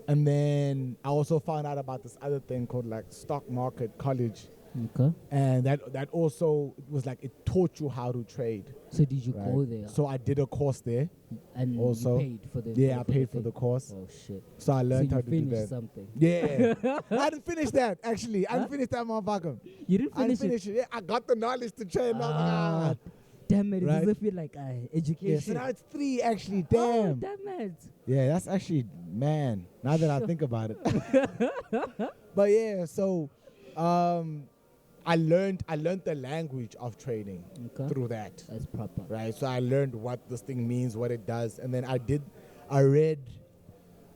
and then I also found out about this other thing called like stock market college. Okay. And that also was like it taught you how to trade. So did you go there? So I did a course there. And also you paid for the I paid for the course. Oh shit. So I learned so how to do that. Something. Yeah. I didn't finish that actually. I didn't finish that motherfucker. You didn't finish, it? Yeah, I got the knowledge to trade. Damn it, it Right? doesn't feel like education. Yeah, so now it's 3 actually. Damn. Oh, damn it. Yeah, that's actually, man, now that I think about it. But yeah, so I learned the language of trading through that. That's proper. Right? So I learned what this thing means, what it does. And then I read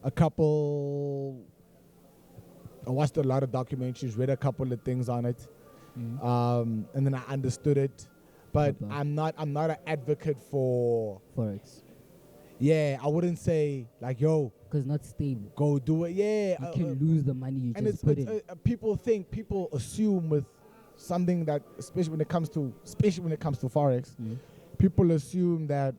a couple, I watched a lot of documentaries, read a couple of things on it. And then I understood it. But I'm not an advocate for Forex. Yeah, I wouldn't say like, yo, because not stable. Go do it. Yeah, you can lose the money you and just put in. People assume with something that, especially when it comes to Forex, people assume that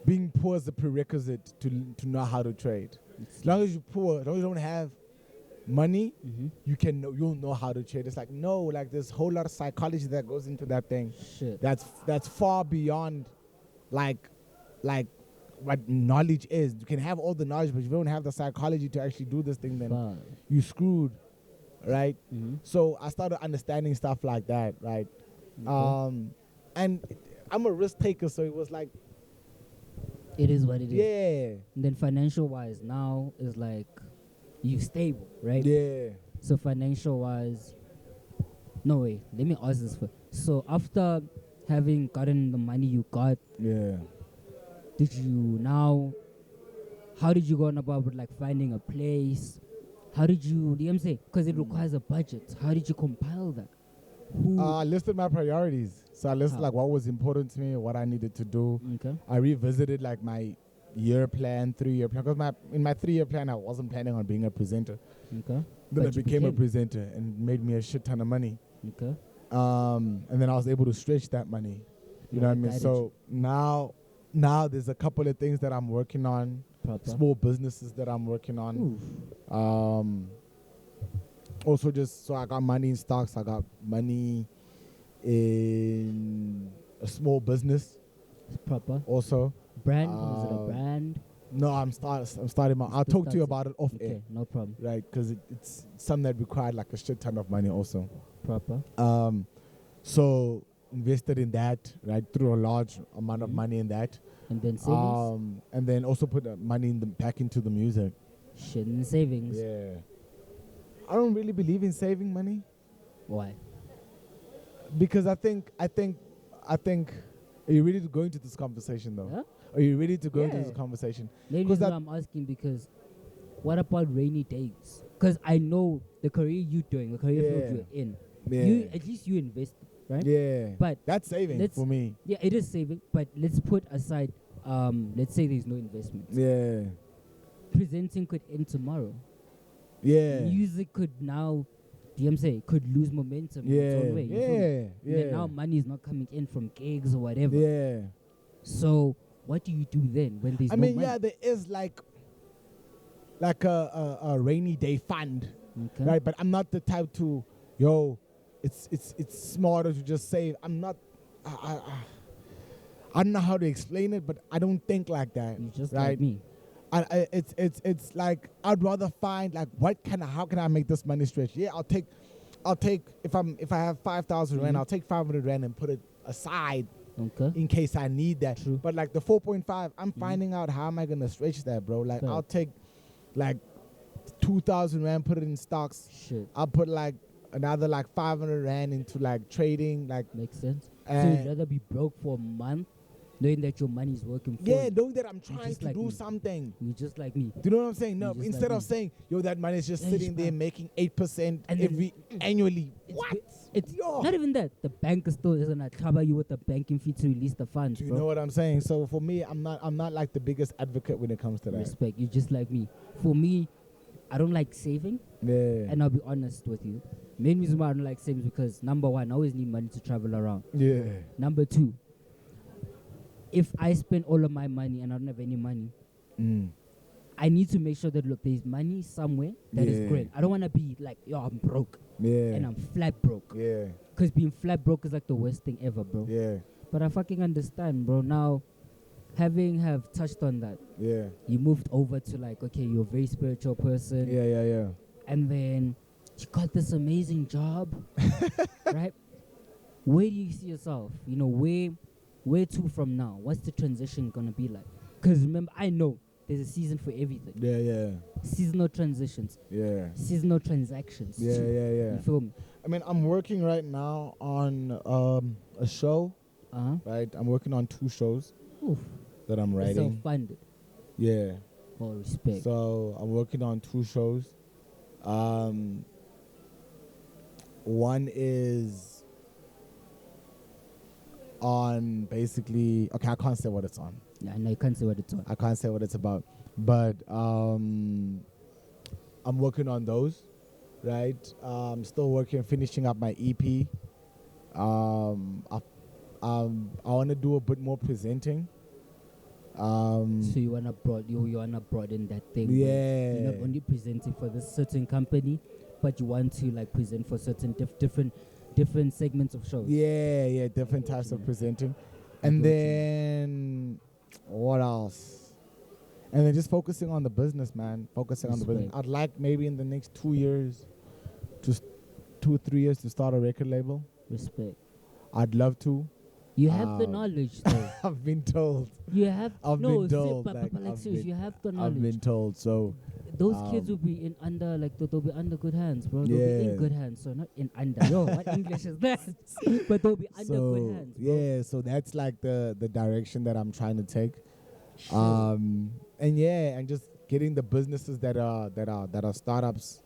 being poor is a prerequisite to know how to trade. As long as you're poor, as long as you don't have money, you'll know how to trade. It's like, no, like there's a whole lot of psychology that goes into that thing. Shit. That's far beyond like what knowledge is. You can have all the knowledge, but if you don't have the psychology to actually do this thing, then you screwed, right? So I started understanding stuff like that, right? And I'm a risk taker, so it was like, it is what it is. Yeah. And then financial wise, now is like you stable, right? Yeah. So financial wise, no way. Let me ask this first. So after having gotten the money you got, how did you go on about with like finding a place? How did you know what I'm saying? Because it requires a budget. How did you compile that? I listed my priorities. So I listed like what was important to me, what I needed to do. Okay. I revisited like my year plan, 3-year plan. Because in my 3-year plan, I wasn't planning on being a presenter. Okay. Then I became a presenter and made me a shit ton of money. Okay. And then I was able to stretch that money. You know what I mean? So now there's a couple of things that I'm working on. Small businesses that I'm working on. Also just, so I got money in stocks. I got money in a small business. Proper. Also. Brand? Is it a brand? No, I'm starting my, I'll talk to you about it off air. Okay, no problem. Right, because it's something that required like a shit ton of money also. Proper. So invested in that, right, threw a large amount of money in that. And then savings? And then also put money back into the music. Shit in savings. Yeah. I don't really believe in saving money. Why? Because I think are you ready to go into this conversation though? Huh? Are you ready to go into this conversation? Maybe that's what I'm asking, because what about rainy days? Because I know the career you're doing, the career field you're in. Yeah. At least you invest, right? Yeah. But that's saving for me. Yeah, it is saving, but let's put aside, let's say there's no investment. Yeah. Presenting could end tomorrow. Yeah. Music could now, could lose momentum in its own way. Yeah. And now money is not coming in from gigs or whatever. Yeah. So what do you do then when there's no money? There is like a rainy day fund, right? But I'm not the type to, it's smarter to just save. I'm not. I don't know how to explain it, but I don't think like that. You just right? like me. It's like I'd rather find like how can I make this money stretch? Yeah, I'll take if I have 5,000 rand, I'll take 500 rand and put it aside. Okay. In case I need that. True. But like the 4.5, I'm finding out how am I gonna stretch that, bro. Like I'll take like 2,000 rand, put it in stocks. Shit. I'll put like another like 500 rand into like trading. Like makes sense. So you'd rather be broke for a month, knowing that your money is working for you. Yeah, knowing that I'm trying to do something. You're just like me. Do you know what I'm saying? No, instead of saying, that money is just sitting there making 8% annually. What? It's not even that. The bank still isn't cover you with the banking fee to release the funds. Do you know what I'm saying? So for me, I'm not like the biggest advocate when it comes to that. Respect. You're just like me. For me, I don't like saving. Yeah. And I'll be honest with you. Main reason why I don't like savings because number one, I always need money to travel around. Yeah. Number two, if I spend all of my money and I don't have any money, I need to make sure that, look, there's money somewhere that is great. I don't want to be like, yo, I'm broke. And I'm flat broke. Because being flat broke is like the worst thing ever, bro. But I fucking understand, bro. Now, having have touched on that, you moved over to like, okay, you're a very spiritual person. And then you got this amazing job, right? Where do you see yourself? You know, where to from now? What's the transition gonna be like? Because remember, I know there's a season for everything. Seasonal transitions. Seasonal transactions. You feel me? I mean, I'm working right now on a show. Right? I'm working on 2 shows that I'm writing. Self-funded. All respect. So I'm working on 2 shows. One is on basically, okay, I can't say what it's on. Yeah, no, you can't say what it's on. I can't say what it's about. But I'm working on those, right? I'm still finishing up my EP. I want to do a bit more presenting. So you wanna broaden that thing. You're not only presenting for this certain company, but you want to like present for certain different segments of shows. Different types of presenting. And then what else? And then just focusing on the business, man. Focusing on the business. I'd like maybe in the next 2 years, just 2 or 3 years, to start a record label. Respect. I'd love to. You have the knowledge, though. I've been told. You have. I've been told. You have the knowledge. I've been told. So those kids will be they'll be under good hands, bro. They'll be in good hands. So not in under. Yo, what English is that? But they'll be under good hands, bro. So that's like the direction that I'm trying to take. And just getting the businesses that are startups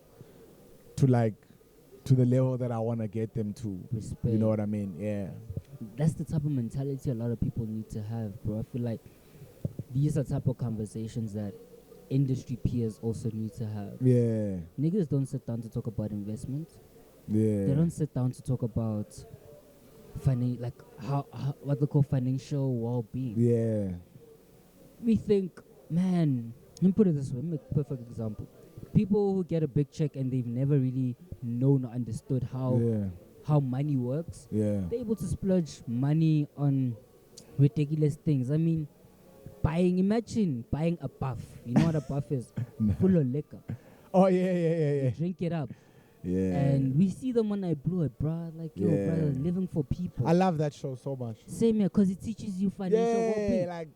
to the level that I want to get them to. Respect. You know what I mean? Yeah. That's the type of mentality a lot of people need to have, bro. I feel like these are type of conversations that industry peers also need to have. Niggas don't sit down to talk about investment. They don't sit down to talk about how what they call financial well-being. We think, man, let me put it this way. Let me make a perfect example. People who get a big check and they've never really known or understood how money works, they're able to splurge money on ridiculous things. I mean, imagine buying a buff. You know what a buff is? Full of liquor. Oh, yeah. You drink it up. And we see them on I Blew It, bro. Like, yo, brother, living for people. I love that show so much. Same here, because it teaches you financial well-being. Like,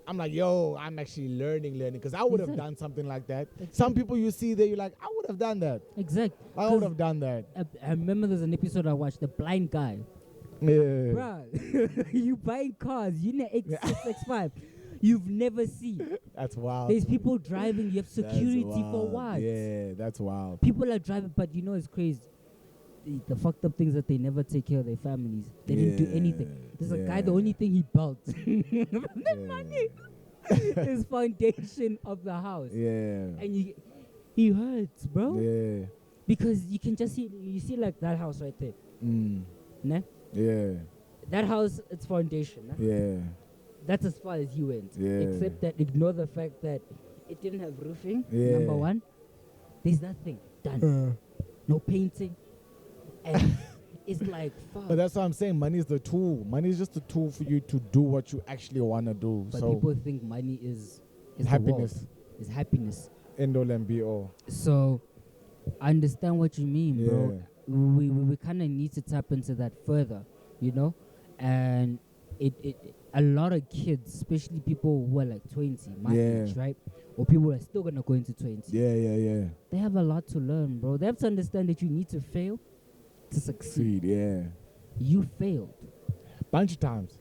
I'm like, yo, I'm actually learning, because I would have done something like that. Some people you see there, you're like, I would have done that. Exactly. I would have done that. I remember there's an episode I watched, The Blind Guy. Bruh, you buying cars, you know, X6, X5. You've never seen. That's wild. There's people driving, you have security for what? Yeah, that's wild. People are driving, but you know it's crazy. The fucked up things that they never take care of their families. They didn't do anything. There's a guy, the only thing he built that money is foundation of the house. And he hurts, bro. Because you can just see like that house right there. Nah? That house, it's foundation. Nah? That's as far as he went. Except that ignore the fact that it didn't have roofing. Number one, there's nothing done. No painting. And it's like, fuck. But that's what I'm saying. Money is the tool. Money is just a tool for you to do what you actually want to do. But people think money is happiness. Is happiness. End all and be all. So I understand what you mean, bro. We kind of need to tap into that further, you know? And a lot of kids, especially people who are like 20, my age, right? Or people who are still going to go into 20. They have a lot to learn, bro. They have to understand that you need to fail to succeed. You failed. Bunch of times.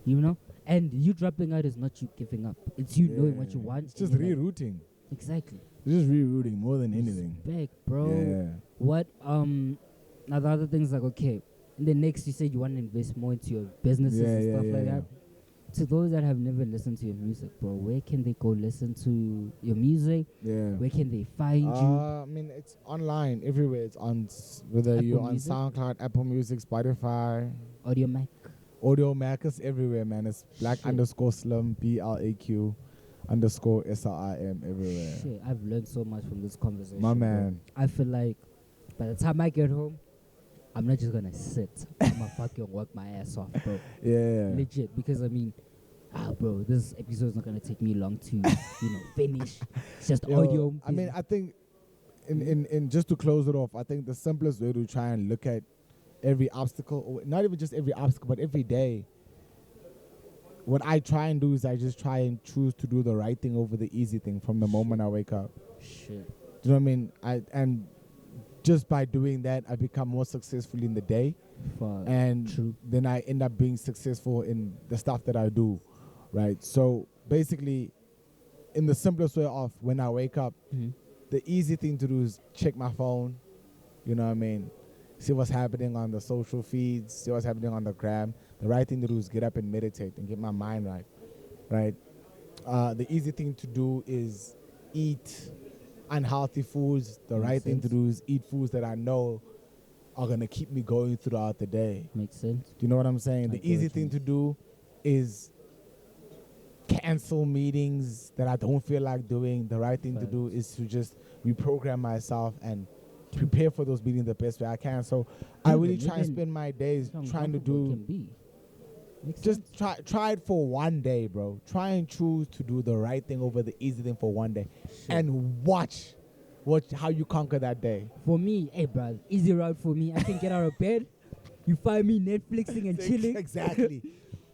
You know? And you dropping out is not you giving up. It's you knowing what you want. It's just rerouting. Exactly. It's just rerouting more than anything. Respect, bro. What, now the other things like, okay, and then next you said you want to invest more into your businesses and stuff like that. To those that have never listened to your music, bro, where can they go listen to your music? Where can they find you? I mean, it's online everywhere. It's on whether Apple you're Music? on SoundCloud, Apple Music, Spotify, Audio Mac. Audio Marcus everywhere, man. It's Blaq Shit. underscore Slim, BLAQ underscore SLIM everywhere. Shit, I've learned so much from this conversation. My bro. man. I feel like by the time I get home, I'm not just gonna sit. I'm gonna fucking work my ass off, bro. Yeah. Legit, because I mean, bro, this episode's not gonna take me long to, finish. It's just Yo, audio. I mean, I think in just to close it off, I think the simplest way to try and look at every obstacle, or not even just every obstacle, but every day, what I try and do is I just try and choose to do the right thing over the easy thing from the moment I wake up. Shit. Do you know what I mean? And just by doing that, I become more successful in the day. Fuck. And True. then I end up being successful in the stuff that I do, right? So basically, in the simplest way of when I wake up, the easy thing to do is check my phone, you know what I mean? See what's happening on the social feeds, see what's happening on the gram. The right thing to do is get up and meditate and get my mind right, right? The easy thing to do is eat unhealthy foods. The right thing to do is eat foods that I know are going to keep me going throughout the day. Makes sense. Do you know what I'm saying? The easy thing to do is cancel meetings that I don't feel like doing. The right thing to do is to just reprogram myself and prepare for those meetings the best way I can. So I really try and spend my days trying to do. Just try it for one day, bro. Try and choose to do the right thing over the easy thing for one day, and watch how you conquer that day. For me, hey, bro, easy route for me. I can get out of bed. You find me Netflixing and chilling. Exactly.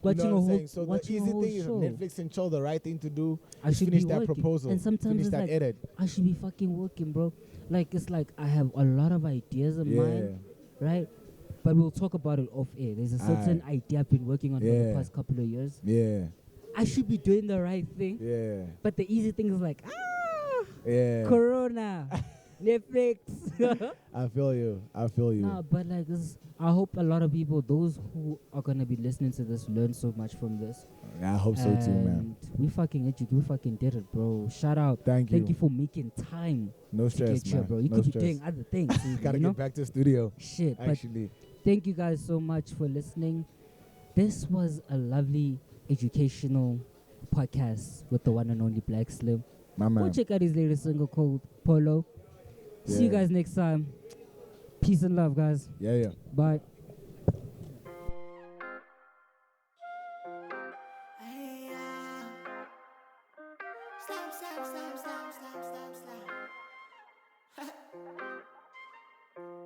Watching you know a what I'm whole. saying? So the watching easy a whole thing is show. Netflix and chill. The right thing to do I is should finish be that working. proposal. And sometimes finish it's that like, edit. I should be fucking working, bro. Like, it's like I have a lot of ideas in mind, right? But we'll talk about it off air. There's a certain idea I've been working on for the past couple of years. Yeah. I should be doing the right thing. Yeah. But the easy thing is like, Corona, Netflix. I feel you. Nah, but like this, I hope a lot of people, those who are gonna be listening to this, learn so much from this. Yeah, I hope so too, man. We fucking did it, bro. Shout out. Thank you. Thank you for making time. No to stress, get here, man. bro. You No could stress. be doing other things. Gotta get back to the studio. Shit, actually. But thank you guys so much for listening. This was a lovely educational podcast with the one and only Blaq Slim. My man. Go check out his latest single called Polo. See you guys next time. Peace and love, guys. Yeah. Bye.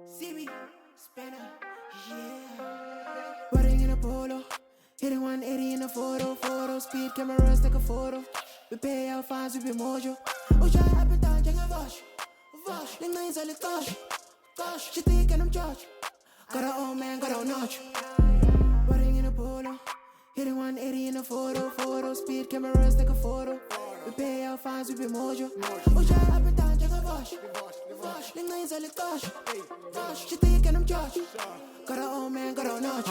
See me, spinner, yeah. Riding in a polo, hitting 180 in a photo. Speed cameras take a photo. We pay our fines, we be mojo. Oh, yeah, up and down, jangan wash. Ling names all gosh, she think I'm judge. Got her own man, got her notch. Riding in a polo, hitting 180 in a photo. Speed cameras take a photo. We pay our fines, we be mojo. Oh, yeah, up and down, jangan wash. Ling names all gosh, she think I'm judge. Got her own man, got her notch.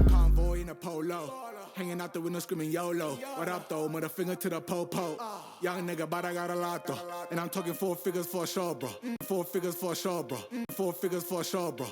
Convoy in a polo. Hanging out the window screaming YOLO. What up though, mother finger to the po-po. Young nigga, but I got a lot though. And I'm talking 4 figures for sure, bro. 4 figures for sure, bro. 4 figures for sure, bro.